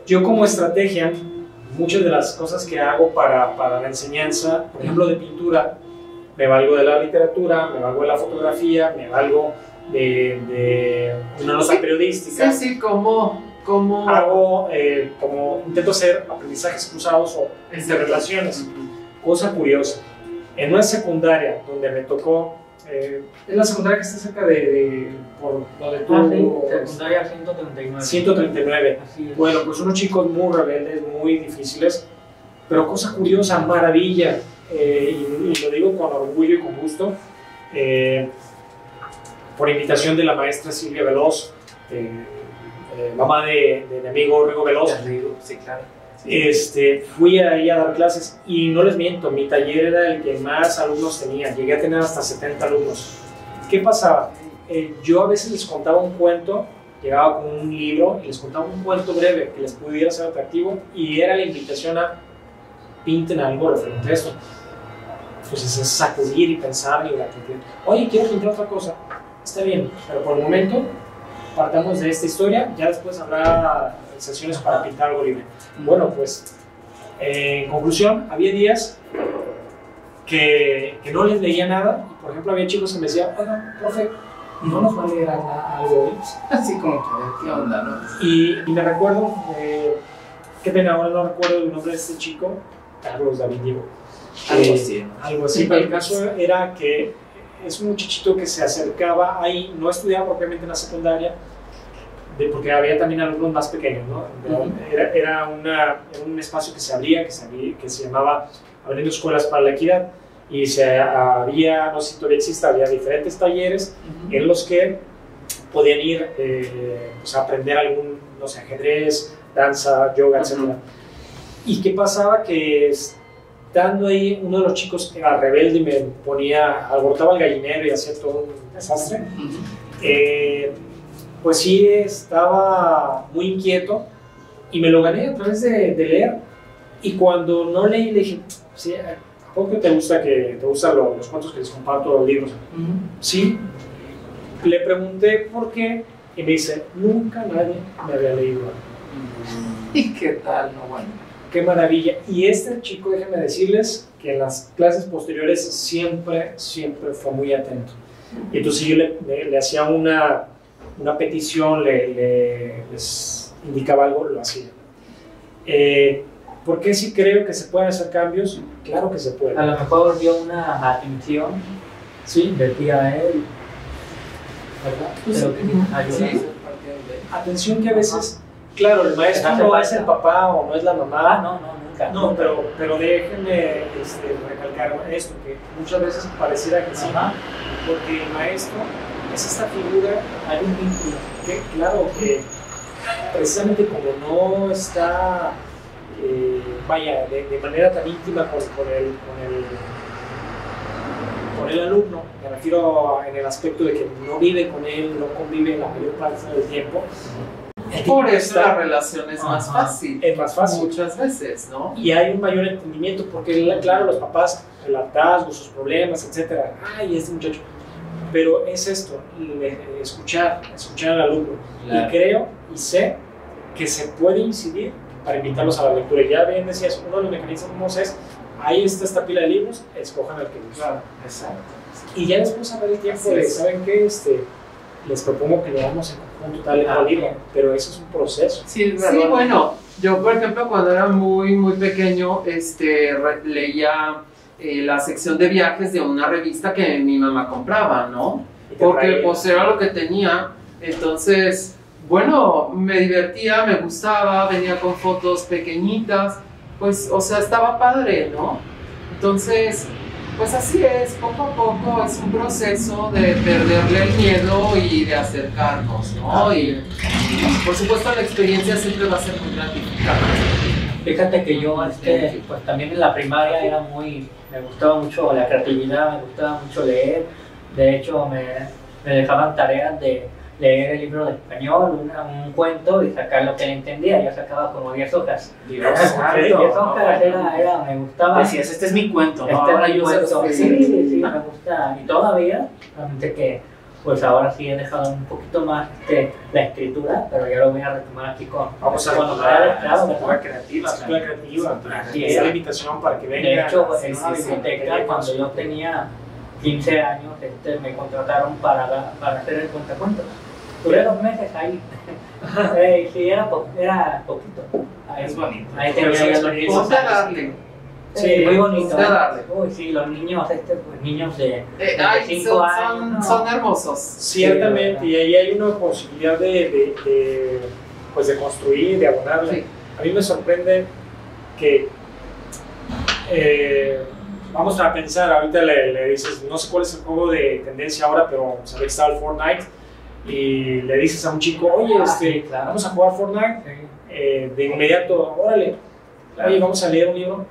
Yo como estrategia, muchas de las cosas que hago para la enseñanza, por ejemplo de pintura, me valgo de la literatura, me valgo de la fotografía, me valgo de una nota periodística. Sí, como hago, como intento hacer aprendizajes cruzados o interrelaciones. Cosa curiosa, en una secundaria donde me tocó, es la secundaria que está cerca por donde tú... secundaria 139. 139. Bueno, pues unos chicos muy rebeldes, muy difíciles, pero cosa curiosa, maravilla, y lo digo con orgullo y con gusto, por invitación de la maestra Silvia Veloz, mamá de mi amigo Rigo Veloz. Sí, claro. Fui ahí a dar clases y no les miento, mi taller era el que más alumnos tenía, llegué a tener hasta 70 alumnos. ¿Qué pasaba? Yo a veces les contaba un cuento, llegaba con un libro y les contaba un cuento breve que les pudiera ser atractivo y era la invitación a pinten algo referente a esto. Pues es sacudir y pensar y oye, quiero pintar otra cosa, está bien, pero por el momento partamos de esta historia, ya después habrá sesiones para pintar algo libre. Bueno, pues en conclusión, había días que no les leía nada, y por ejemplo había chicos que me decían, oiga, profe, ¿no nos va a leer algo hoy? Así como que, ¿qué onda, no? Y me recuerdo, qué pena, ahora no recuerdo el nombre de este chico, Carlos David Diego. Algo así, pero el caso era que es un muchachito que se acercaba ahí, no estudiaba propiamente en la secundaria, porque había también alumnos más pequeños, ¿no? Era un espacio que se abría, que se llamaba Abriendo Escuelas para la Equidad, y había, no sé si todavía existe, había diferentes talleres en los que podían ir pues a aprender algún, no sé, ajedrez, danza, yoga, etc. ¿Y qué pasaba? Que estando ahí, uno de los chicos era rebelde y me alborotaba el gallinero y hacía todo un desastre. Pues sí, estaba muy inquieto y me lo gané a través de leer. Y cuando no leí, le dije, sí, ¿a poco te gustan los cuentos que les comparto, los libros? Sí. Le pregunté por qué y me dice, nunca nadie me había leído algo. ¿Y qué tal? No, bueno. Qué maravilla. Y este chico, déjenme decirles que en las clases posteriores siempre fue muy atento. Y entonces yo le hacía una petición, les indicaba algo, lo hacía. ¿Por qué sí creo que se pueden hacer cambios? Claro que se puede. A lo mejor dio una atención, sí, de ti a él, ¿verdad? Pues, Pero que ayuda. Sí. Atención que a veces, claro, el maestro Hace no falta. es el papá o no es la mamá. No, nunca. No, pero déjenme recalcar esto, que muchas veces pareciera que sí, Ajá. porque el maestro es esta figura, Hay un vínculo. que claro, que precisamente como no está, vaya, de manera tan íntima con el alumno, me refiero en el aspecto de que no vive con él, no convive la mayor parte del tiempo. Por eso la relación es más Ajá. fácil. Es más fácil. Muchas veces, ¿no? Y hay un mayor entendimiento, porque claro, los papás, el hartazgo, sus problemas, etcétera, ay, este muchacho. Pero es esto, escuchar al alumno. Claro. Y creo y sé que se puede incidir para invitarlos a la lectura. Y ya bien decías, uno de los mecanismos es, ahí está esta pila de libros, escojan el que guste. Claro, exacto. Y ya después habrá el tiempo Así de, es. ¿saben qué? Les propongo que leamos en conjunto tal y tal libro, pero eso es un proceso. Sí, es Sí, verdad. bueno, yo por ejemplo cuando era muy pequeño, leía la sección de viajes de una revista que mi mamá compraba, ¿no? Y te Porque trae- pues era lo que tenía, entonces, bueno, me divertía, me gustaba, venía con fotos pequeñitas, pues, o sea, estaba padre, ¿no? Entonces, pues así es, poco a poco es un proceso de perderle el miedo y de acercarnos, ¿no? Y por supuesto la experiencia siempre va a ser muy gratificante. Fíjate que yo, pues también en la primaria me gustaba mucho la creatividad, me gustaba mucho leer. De hecho, me dejaban tareas de leer el libro de español, un cuento y sacar lo que le entendía. Yo sacaba como 10 hojas. Dios santo. 10 ¿no? hojas me gustaba. Decías, este es mi cuento, ¿no? Este Ahora es mi yo sé cuento. lo que Sí, me gusta. Y todavía, realmente que, pues ahora sí he dejado un poquito más la escritura, pero ya lo voy a retomar aquí Vamos a cuando retomar claro, escuela ¿verdad? creativa. escuela creativa. Así Esa es. la invitación para que venga. De hecho, a en una sí, biblioteca, cuando yo tenía 15 años, me contrataron para hacer el cuentacuentos. Duré 2 meses ahí. Sí, era poquito. Ahí, Es bonito. Ahí tenía ya los niños. Ponte a darle. Sí, muy bonito. ponte a darle. Uy, sí, los niños, pues niños de Ay, 5 años. ¿no? son hermosos. Ciertamente, y ahí hay una posibilidad pues de construir, de abonarle. Sí. A mí me sorprende que, vamos a pensar, ahorita le dices, no sé cuál es el juego de tendencia ahora, pero sabía que estaba el Fortnite, y le dices a un chico, oye, sí, claro. vamos a jugar Fortnite, de inmediato, órale, oye, vamos a leer un libro.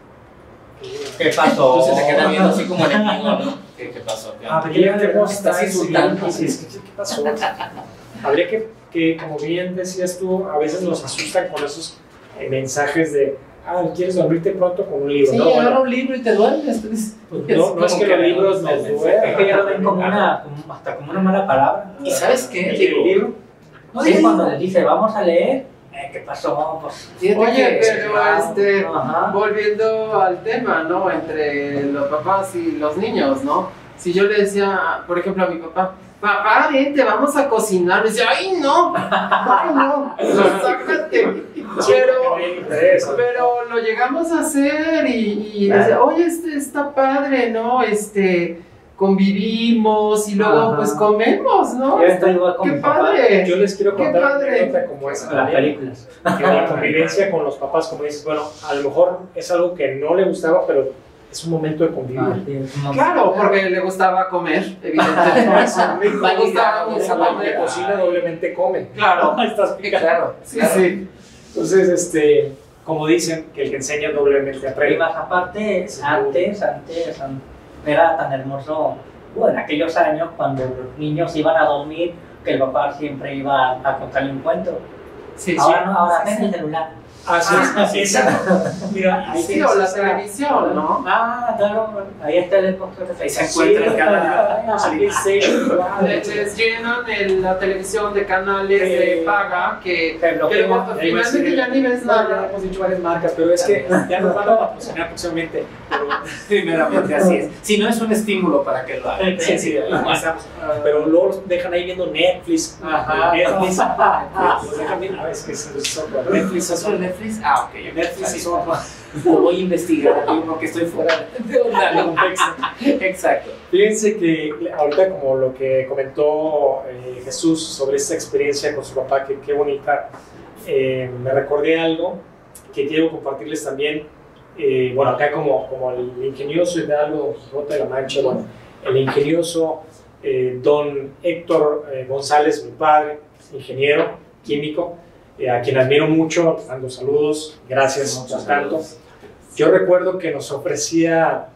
¿Qué pasó? Entonces se quedan viendo así como enemigo, ¿no? ¿Qué pasó? Fíjate cómo estás está insultando. ¿Qué pasó? Habría que, como bien decías tú, a veces nos asustan con esos mensajes de, ¿quieres dormirte pronto con un libro? Sí, ¿no? agarra Bueno, un libro y te duermes. no es que los libros nos Es que duerman. ya lo ven como hasta como una mala palabra. ¿Y sabes qué? ¿El Digo, libro? Sí, cuando les dice, vamos a leer, ¿qué pasó? Pues, fíjate Oye, que- pero Ajá. volviendo al tema, ¿no? Entre los papás y los niños, ¿no? Si yo le decía, por ejemplo, a mi papá, vente, vamos a cocinar, me decía, ay no, sácate. Pero lo llegamos a hacer y decía, oye, está padre, ¿no? Convivimos y luego Ajá. pues comemos, ¿no? Yo estoy igual con ¡Qué mi papá. padre! Yo les quiero Qué contar una padre. anécdota como esa Las también, películas. que la convivencia con los papás, como dices, bueno, a lo mejor es algo que no le gustaba, pero es un momento de convivir. Claro, porque le gustaba comer, evidentemente. Me gustaba mucho La que comer. cocina doblemente come. Claro, Estás picando. Claro, sí, sí. Entonces, como dicen, que el que enseña doblemente Y aprende. más aparte, antes era tan hermoso, en aquellos años cuando los niños iban a dormir, que el papá siempre iba a contarle un cuento. Sí, Ahora no, ahora sí, ven sí. el celular. Así es. Mira, ahí Sí, tienes o la esa- televisión, ¿no? Claro, ahí está el postre de Ahí se Facebook. encuentra cada Les llenan la televisión de canales de paga que luego finalmente ya ni ves Ya nada. hemos dicho varias marcas, pero es que ya nos van a patrocinar próximamente. primeramente así es. Si no es un estímulo para que lo hagan. Sí, pero luego los dejan ahí viendo Netflix. Ajá. Netflix. Los dejan viendo, es que es Netflix es un Netflix? Ah, ok. Netflix y son Lo voy a investigar, digo, porque estoy fuera de onda. de contexto. Exacto. Fíjense que ahorita, como lo que comentó Jesús sobre esta experiencia con su papá, que qué bonita, me recordé algo que quiero compartirles también. Bueno, acá como el ingenioso Hidalgo Quijote de la Mancha, bueno, el ingenioso don Héctor González, mi padre, ingeniero químico, a quien admiro mucho, dando saludos, gracias por tanto. Yo recuerdo que nos ofrecía,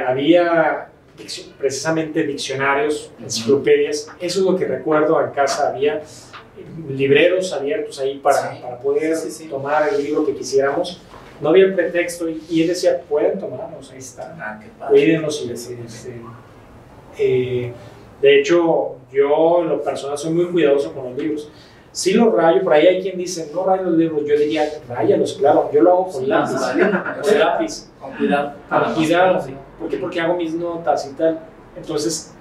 había precisamente diccionarios, enciclopedias, eso es lo que recuerdo. En casa había libreros abiertos ahí para poder tomar el libro que quisiéramos. No había el pretexto y él decía, pueden tomarlos, ahí está, cuídenlos. De hecho, yo en lo personal soy muy cuidadoso con los libros. Sí los rayo, por ahí hay quien dice, no rayo los libros, yo diría, ráyalos, claro, yo lo hago con lápiz, con lápiz, con cuidado. Con cuidado, ¿por qué? Porque hago mis notas y tal. Entonces,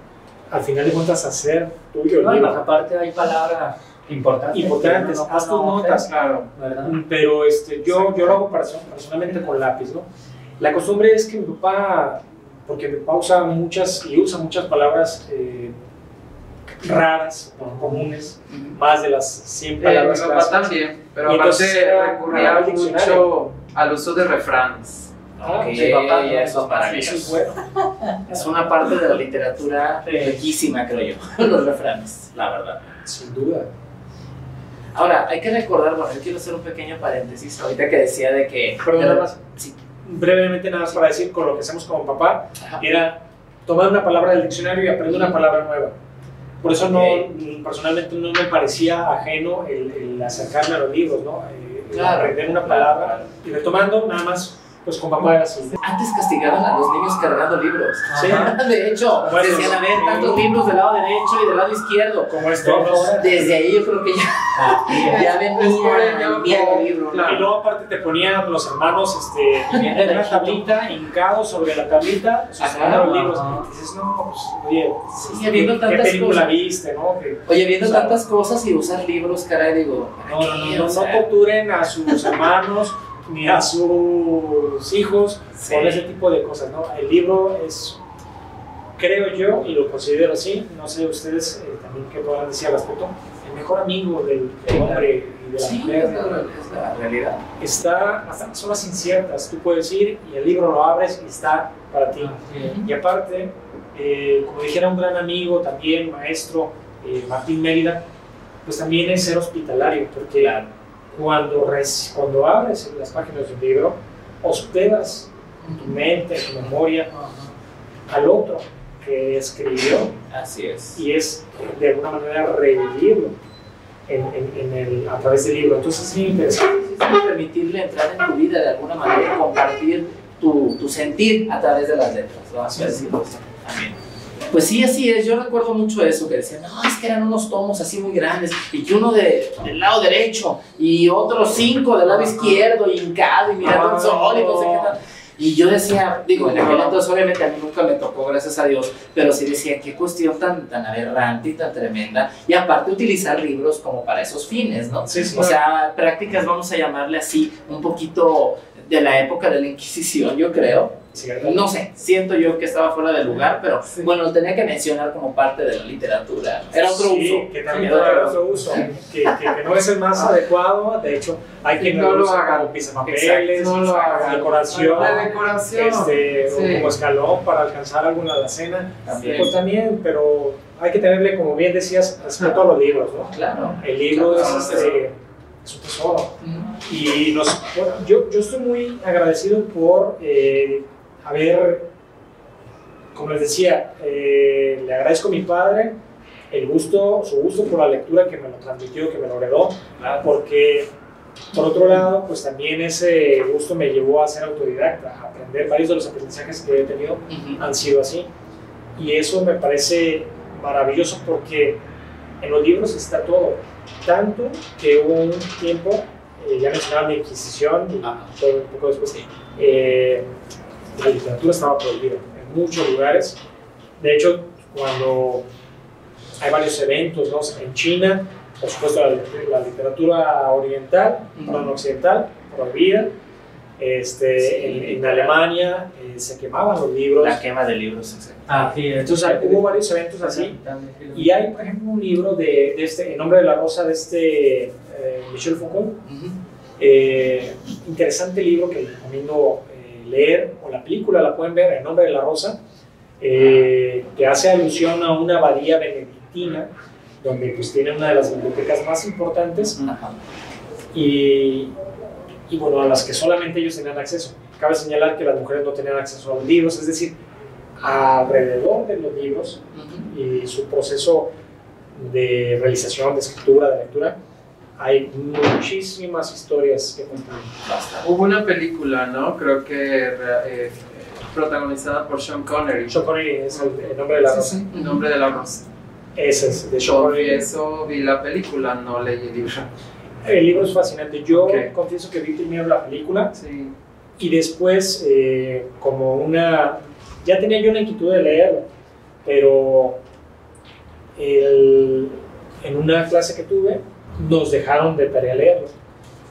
al final de cuentas, hacer tuyo el libro. Aparte hay palabras importantes, haz tus notas, claro, ¿verdad? Pero yo lo hago personalmente con lápiz, ¿no? La costumbre es que mi papá, porque mi papá usa muchas palabras raras, comunes, más de las 100 palabras. Mi papá también, pero aparte recurría mucho al uso de refranes. Okay, eso es maravilloso. Es una parte de la literatura bellísima, creo yo, los refranes, la verdad. Sin duda. Ahora, hay que recordar, bueno, yo quiero hacer un pequeño paréntesis, ahorita que decía de que... Perdón, nada más, sí, brevemente nada más para decir, con lo que hacemos como papá, era tomar una palabra del diccionario y aprender una palabra nueva. Por eso personalmente no me parecía ajeno el acercarme a los libros, ¿no? Aprender una palabra y retomando nada más. Pues con papá era así. Antes castigaban a los niños cargando libros. Sí. De hecho, decían, a ver, tantos libros del lado derecho y del lado izquierdo. Como esto. Desde ahí yo creo que ya venía el libro. Claro. Y luego aparte te ponían los hermanos una tablita, hincados sobre la tablita, sosteniendo los libros. Y dices, no, pues, oye, ¿qué película viste, no? Oye, viendo tantas cosas y usar libros, caray, digo, no torturen a sus hermanos ni a sus hijos con ese tipo de cosas, ¿no? El libro es, creo yo, y lo considero así, no sé ustedes también qué puedan decir al respecto, el mejor amigo del hombre y de la mujer. Es la realidad. Está, hasta son las inciertas, tú puedes ir y el libro lo abres y está para ti. Y aparte, como dijera un gran amigo, también maestro, Martín Mérida, pues también es ser hospitalario, porque cuando abres las páginas del libro, hospedas en tu mente, en tu memoria, al otro que escribió. Así es. Y es de alguna manera revivirlo a través del libro. Entonces es muy interesante. Es permitirle entrar en tu vida de alguna manera y compartir tu sentir a través de las letras. Vamos a decirlo también. Pues sí, así es. Yo recuerdo mucho eso, que decían, no, es que eran unos tomos así muy grandes, y que uno del lado derecho, y otros 5 del lado izquierdo, y hincado, y mirando el sol, y no sé qué tal. Y yo decía, digo, en aquel entonces obviamente a mí nunca me tocó, gracias a Dios, pero sí decía, qué cuestión tan aberrante y tan tremenda, y aparte utilizar libros como para esos fines, ¿no? Sí, sí. O sea, prácticas, vamos a llamarle así, un poquito de la época de la Inquisición, yo creo. Sí, no sé, siento yo que estaba fuera de lugar, pero bueno, lo tenía que mencionar como parte de la literatura. Era otro uso. Que también era otro uso, que no es el más adecuado. De hecho, hay quien no lo haga como pisapapeles, decoración, como escalón para alcanzar alguna alacena. Pues también, pero hay que tenerle, como bien decías, respeto a los libros, ¿no? Claro. El libro es un tesoro. Y bueno, yo estoy muy agradecido por haber, como les decía, le agradezco a mi padre su gusto por la lectura, que me lo transmitió, que me lo heredó, porque por otro lado, pues también ese gusto me llevó a ser autodidacta, a aprender. Varios de los aprendizajes que he tenido han sido así, y eso me parece maravilloso, porque en los libros está todo, tanto que hubo un tiempo, ya mencionaba la Inquisición, y todo un poco después, la literatura estaba prohibida en muchos lugares. De hecho, cuando hay varios eventos, ¿no? En China, por supuesto, la literatura oriental, perdón, occidental, prohibida. En Alemania se quemaban los libros. La quema de libros, exacto. Sí, entonces hubo varios eventos así. Y hay, por ejemplo, un libro de El nombre de la rosa, de Michel Foucault. Interesante libro que les recomiendo leer, o la película la pueden ver, El nombre de la rosa, que hace alusión a una abadía benedictina, donde pues tiene una de las bibliotecas más importantes. Y bueno, a las que solamente ellos tenían acceso. Cabe señalar que las mujeres no tenían acceso a los libros, es decir, alrededor de los libros y su proceso de realización, de escritura, de lectura, hay muchísimas historias que contar. Hubo una película, ¿no? Creo que protagonizada por Sean Connery. Sean Connery es el nombre de la rosa. Sí, El nombre de la rosa. Ese es de Sean Connery. Eso vi la película, no leí el libro. El libro es fascinante. Yo confieso que vi primero la película y después, ya tenía yo la inquietud de leerlo, pero en una clase que tuve nos dejaron de tarea leerlo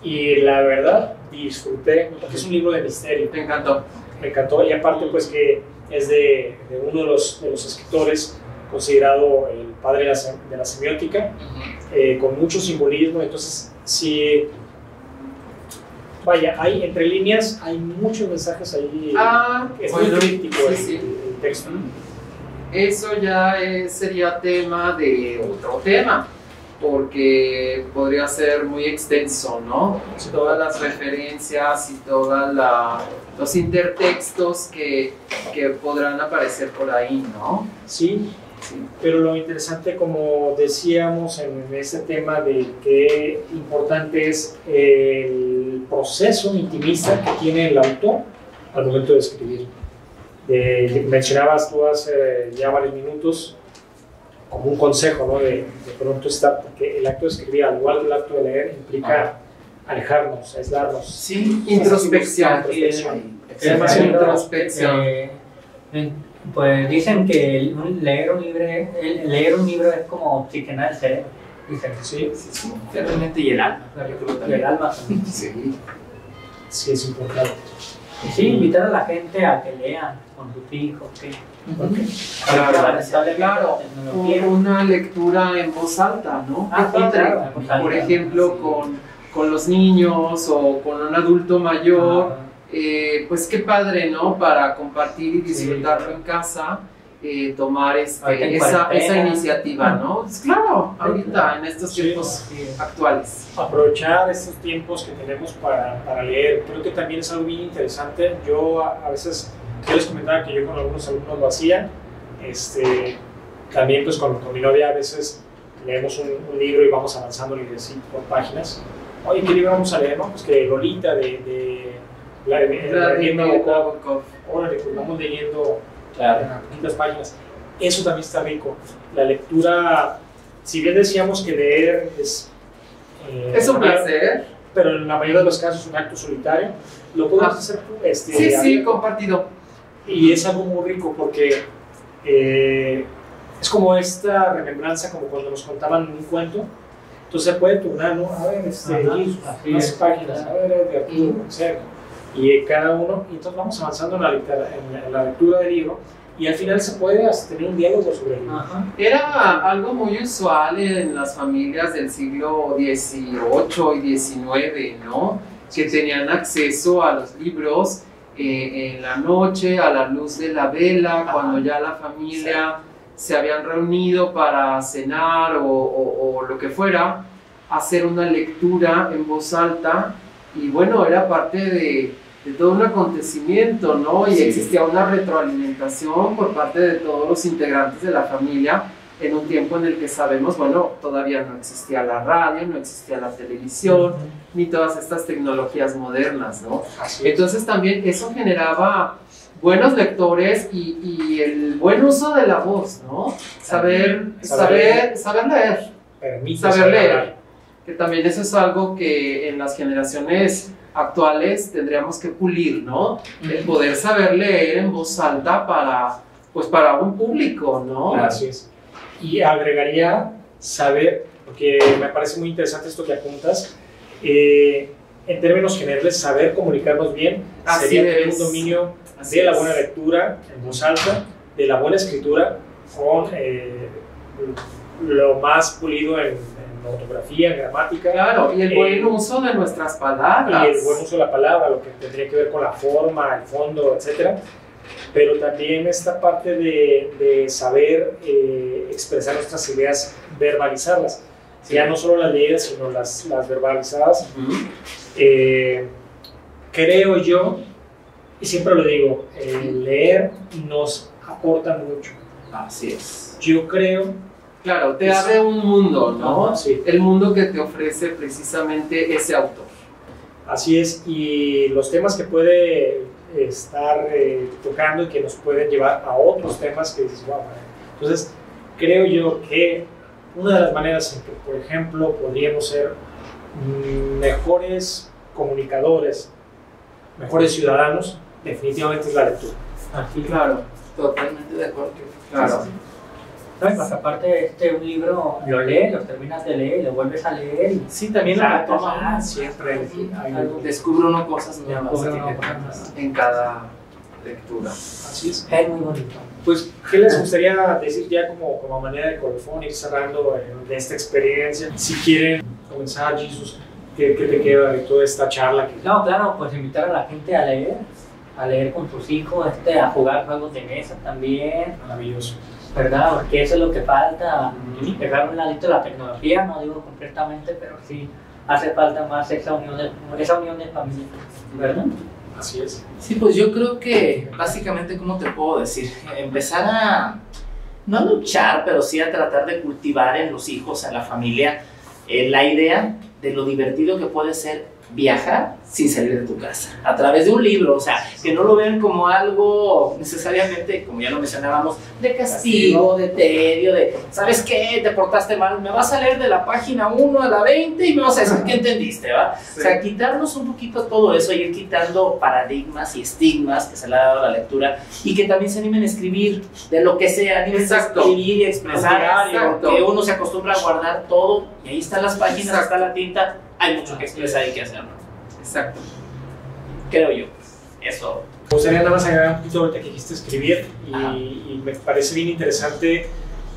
y la verdad disfruté, porque es un libro de misterio. Me encantó. Me encantó, y aparte pues que es de uno de los escritores considerado el padre de la semiótica, con mucho simbolismo. Entonces sí, vaya, hay entre líneas, hay muchos mensajes ahí. Es muy crítico el texto. Eso ya sería tema de otro tema, porque podría ser muy extenso, ¿no? Todas las referencias y todos los intertextos que podrán aparecer por ahí, ¿no? Sí. Pero lo interesante, como decíamos en este tema, de qué importante es el proceso intimista que tiene el autor al momento de escribir. Mencionabas tú hace ya varios minutos como un consejo, ¿no? De pronto porque el acto de escribir, al igual que el acto de leer, implica alejarnos, aislarnos. Sí, introspección. Introspección. Pues dicen que leer un libro es como oxigenar el cerebro. Dicen. Sí. Realmente, y el alma. Y el alma también. Sí, es importante. Y sí, invitar a la gente a que lean con sus hijos. Claro, una lectura en voz alta, ¿no? Claro. Por ejemplo, con los niños o con un adulto mayor. Pues qué padre, ¿no? Para compartir y disfrutarlo en casa, tomar esa iniciativa, ¿no? Pues claro, ahorita en estos tiempos actuales. Aprovechar estos tiempos que tenemos para leer, creo que también es algo bien interesante. Yo a veces, yo les comentaba que yo con algunos alumnos lo hacía, también pues con mi novia a veces leemos un libro y vamos avanzando así por páginas. Oye, ¿qué libro vamos a leer? No, pues que Lolita de Nabokov. Órale, pues vamos leyendo poquitas páginas. Eso también está rico. La lectura, si bien decíamos que leer es un placer, pero en la mayoría de los casos es un acto solitario, lo podemos hacer sí, compartido. Y es algo muy rico porque es como esta remembranza, como cuando nos contaban un cuento. Entonces se puede turnar, ¿no? A ver, unas páginas, a ver, de Arturo, y cada uno, y entonces vamos avanzando en la lectura del libro, y al final se puede hasta tener un diálogo sobre el libro. Era algo muy usual en las familias del siglo XVIII y XIX, ¿no? Que tenían acceso a los libros en la noche, a la luz de la vela, cuando ya la familia se habían reunido para cenar o lo que fuera, hacer una lectura en voz alta. Y bueno, era parte de todo un acontecimiento, ¿no? Y existía una retroalimentación por parte de todos los integrantes de la familia en un tiempo en el que sabemos, bueno, todavía no existía la radio, no existía la televisión, ni todas estas tecnologías modernas, ¿no? Entonces también eso generaba buenos lectores y el buen uso de la voz, ¿no? Saber leer. Saber leer. Que también eso es algo que en las generaciones actuales tendríamos que pulir, ¿no? El poder saber leer en voz alta para un público, ¿no? Así es. Y agregaría saber porque me parece muy interesante esto que apuntas. En términos generales, saber comunicarnos bien sería tener un dominio de la buena lectura en voz alta, de la buena escritura, con lo más pulido en ortografía, en gramática. Claro, y el buen uso de nuestras palabras. Y el buen uso de la palabra, lo que tendría que ver con la forma, el fondo, etc. Pero también esta parte de saber expresar nuestras ideas, verbalizarlas. Sí. Ya no solo las leídas, sino las verbalizadas. Creo yo, y siempre lo digo, leer nos aporta mucho. Así es. Yo creo. Claro, te abre un mundo, ¿no? Sí. El mundo que te ofrece precisamente ese autor. Así es, y los temas que puede estar tocando y que nos pueden llevar a otros temas que dices, wow. Entonces, creo yo que una de las maneras en que, por ejemplo, podríamos ser mejores comunicadores, mejores ciudadanos, definitivamente es la lectura. Así, Claro, totalmente de acuerdo. Claro. no, y más aparte, un libro lo lees, lo terminas de leer, lo vuelves a leer. Y Sí, también lo Exacto, retomas, sí. siempre hay algo. Descubre uno cosas nuevas. Descubre uno cosas nuevas. En cada lectura. Así es. Es muy bonito. Pues, ¿qué les gustaría decir ya como manera de colofón, ir cerrando de esta experiencia? Si quieren comenzar, Jesús, ¿qué te queda de toda esta charla? No, claro, pues invitar a la gente a leer con sus hijos, a jugar juegos de mesa también, Maravilloso. ¿verdad? Porque eso es lo que falta, dejar un ladito la tecnología, no digo completamente, pero sí hace falta más esa unión de familia, ¿verdad? Así es. Sí, pues yo creo que básicamente, ¿cómo te puedo decir? Empezar a, no a luchar, pero sí a tratar de cultivar en los hijos, en la familia, la idea de lo divertido que puede ser viajar sin salir de tu casa, a través de un libro, o sea, que no lo vean como algo necesariamente, como ya lo mencionábamos, de castigo, de tedio, de, ¿sabes qué? Te portaste mal, me vas a leer de la página 1 a la 20 y me vas a decir qué entendiste, ¿va? Sí. O sea, quitarnos un poquito todo eso, ir quitando paradigmas y estigmas que se le ha dado a la lectura y que también se animen a escribir de lo que sea, animen a escribir y expresar, porque uno se acostumbra a guardar todo y ahí están las páginas, Exacto. Está la tinta. Hay mucho que expresar y que hacerlo. Exacto. Creo yo. Eso. Me gustaría nada más agregar un poquito ahorita que dijiste escribir y me parece bien interesante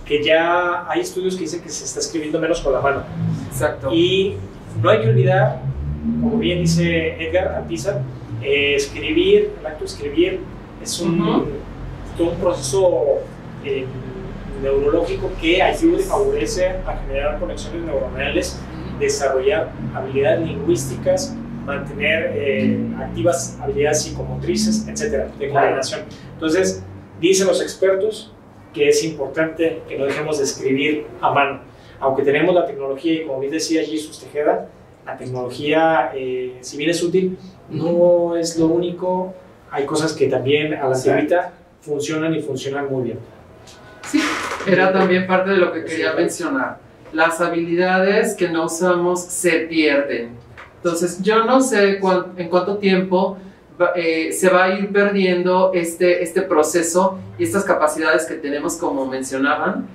que ya hay estudios que dicen que se está escribiendo menos con la mano. Exacto. Y no hay que olvidar, como bien dice Edgar Alpizar, escribir, el acto de escribir es todo un proceso neurológico que ayuda y favorece a generar conexiones neuronales, desarrollar habilidades lingüísticas, mantener activas habilidades psicomotrices, etcétera, de coordinación. Entonces, dicen los expertos que es importante que no dejemos de escribir a mano. Aunque tenemos la tecnología, y como bien decía Jesús Tejeda, la tecnología, si bien es útil, no es lo único. Hay cosas que también a la antigüita funcionan y funcionan muy bien. Sí, era también parte de lo que quería mencionar. Las habilidades que no usamos se pierden. Entonces, yo no sé en cuánto tiempo se va a ir perdiendo este proceso y estas capacidades que tenemos, como mencionaban,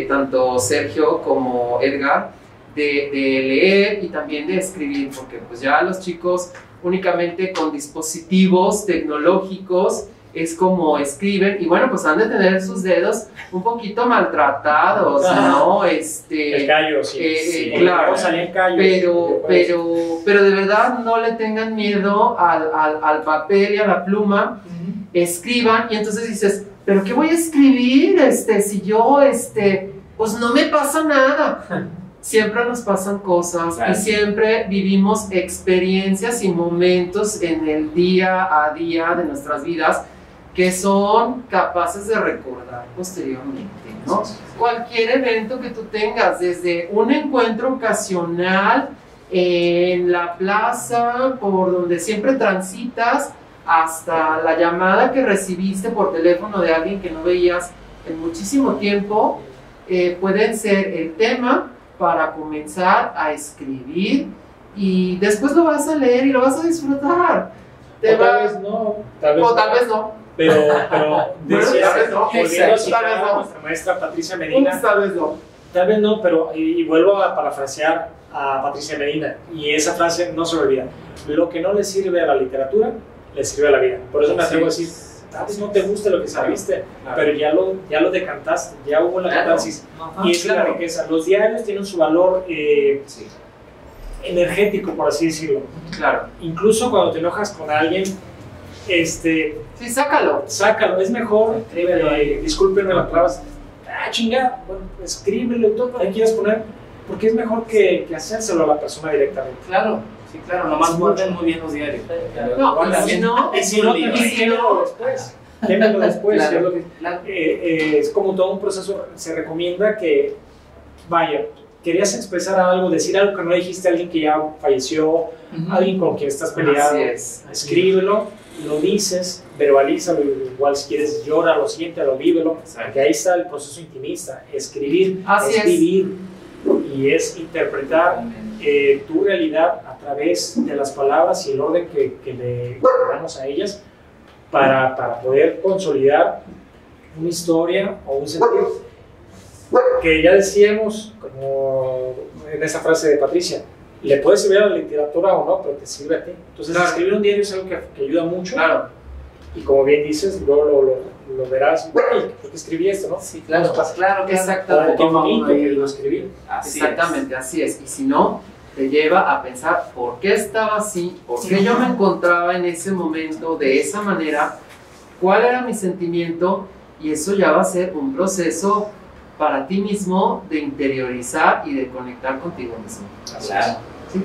tanto Sergio como Edgar, de leer y también de escribir, porque pues ya los chicos únicamente con dispositivos tecnológicos es como escriben, y bueno, pues han de tener sus dedos un poquito maltratados, ¿no? El callo, sí. Claro, callo, pero de verdad no le tengan miedo al papel y a la pluma, escriban, y entonces dices, ¿pero qué voy a escribir? Si yo, pues no me pasa nada. Siempre nos pasan cosas, claro. Y siempre vivimos experiencias y momentos en el día a día de nuestras vidas que son capaces de recordar posteriormente, ¿no? Cualquier evento que tú tengas, desde un encuentro ocasional en la plaza por donde siempre transitas, hasta la llamada que recibiste por teléfono de alguien que no veías en muchísimo tiempo, pueden ser el tema para comenzar a escribir, y después lo vas a leer y lo vas a disfrutar. Tal vez no. Tal vez no. Pero decía, volviendo a citar a nuestra maestra Patricia Medina, tal vez no. Tal vez no, pero y vuelvo a parafrasear a Patricia Medina, y esa frase no se me olvida. Lo que no le sirve a la literatura, le sirve a la vida. Por eso me atrevo a decir, tal vez no te guste lo que escribiste, pero ya lo decantaste, ya hubo la catarsis. Y esa es la riqueza. Los diarios tienen su valor energético, por así decirlo. Claro. Incluso cuando te enojas con alguien, sí, sácalo. Es mejor, discúlpenme las palabras, chingada, bueno, escríbelo y todo lo que quieras poner, porque es mejor que hacérselo a la persona directamente. Claro, sí, claro, nomás guarden muy bien los diarios. Quémelo después. Quémelo después. Es como todo un proceso. Se recomienda que, vaya, querías expresar algo, decir algo que no dijiste a alguien que ya falleció, alguien con quien estás peleado, escríbelo, lo dices, verbalízalo, igual si quieres llóralo, siéntelo, vívelo, porque ahí está el proceso intimista, escribir, es vivir y es interpretar tu realidad a través de las palabras y el orden que le damos a ellas para poder consolidar una historia o un sentido. Que ya decíamos, como en esa frase de Patricia, le puede servir a la literatura o no, pero te sirve a ti. Entonces, escribir un diario es algo que ayuda mucho. Claro. Y como bien dices, luego lo verás. ¿Por qué escribí esto, no? Sí, claro. Claro, exactamente. Qué bonito que lo escribí. Exactamente, así es. Y si no, te lleva a pensar por qué estaba así, por qué yo me encontraba en ese momento de esa manera, cuál era mi sentimiento, y eso ya va a ser un proceso para ti mismo de interiorizar y de conectar contigo mismo. Claro. ¿Sí?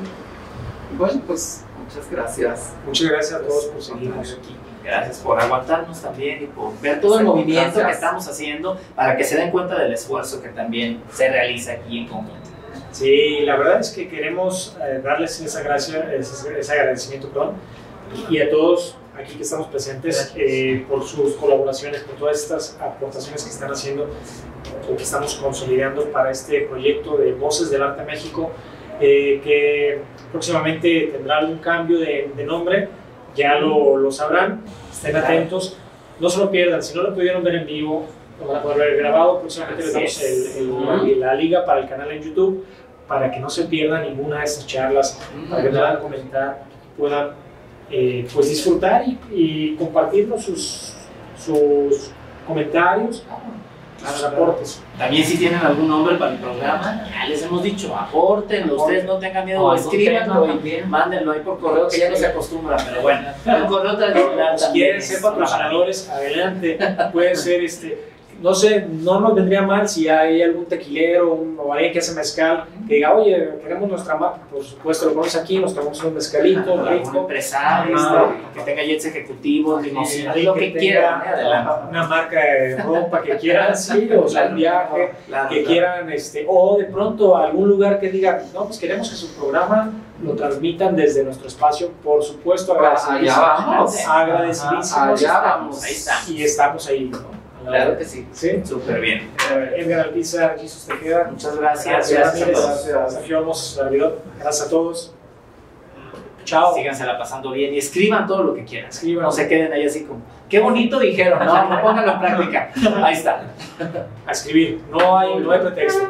Bueno, pues muchas gracias. Muchas gracias a todos por seguirnos aquí. Gracias por aguantarnos también y por ver todo el movimiento que estamos haciendo para que se den cuenta del esfuerzo que también se realiza aquí en conjunto. Sí, la verdad es que queremos darles esa gracia, ese agradecimiento, perdón, y a todos aquí que estamos presentes por sus colaboraciones, por todas estas aportaciones que están haciendo o que estamos consolidando para este proyecto de Voces del Arte México, que próximamente tendrá algún cambio de nombre, ya lo sabrán, estén atentos, no se lo pierdan. Si no lo pudieron ver en vivo, lo van a poder ver grabado. Próximamente les damos la liga para el canal en YouTube, para que no se pierdan ninguna de estas charlas, para que puedan comentar, puedan pues disfrutar y compartirnos sus comentarios, sus aportes. También si tienen algún nombre para el programa, ya les hemos dicho, apórtenlo, ustedes no tengan miedo, escríbanlo y mándenlo ahí por correo, que ya no se acostumbra, pero bueno, el correo tradicional si quieren ser patrocinadores, adelante, puede ser no sé, no nos vendría mal si hay algún tequilero o alguien que hace mezcal que diga, oye, queremos nuestra marca, por supuesto, lo ponemos aquí, nos tomamos un mezcalito, algún empresario, que tenga jets ejecutivos, lo que quieran, una marca de ropa que quieran, sí, o sea, un viaje, que quieran, o de pronto algún lugar que diga, no, pues queremos que su programa lo transmitan desde nuestro espacio, por supuesto, agradecidísimos. Allá vamos. Ahí está. Y estamos ahí, ¿no? Claro que sí, súper bien. Edgar Alpizar, Jesús Tejeda. Muchas gracias. Gracias a todos. Chao. Sígansela pasando bien y escriban todo lo que quieran. Escriban. No se queden ahí así como, qué bonito dijeron. No pónganlo en práctica. Ahí está. A escribir. No hay pretexto.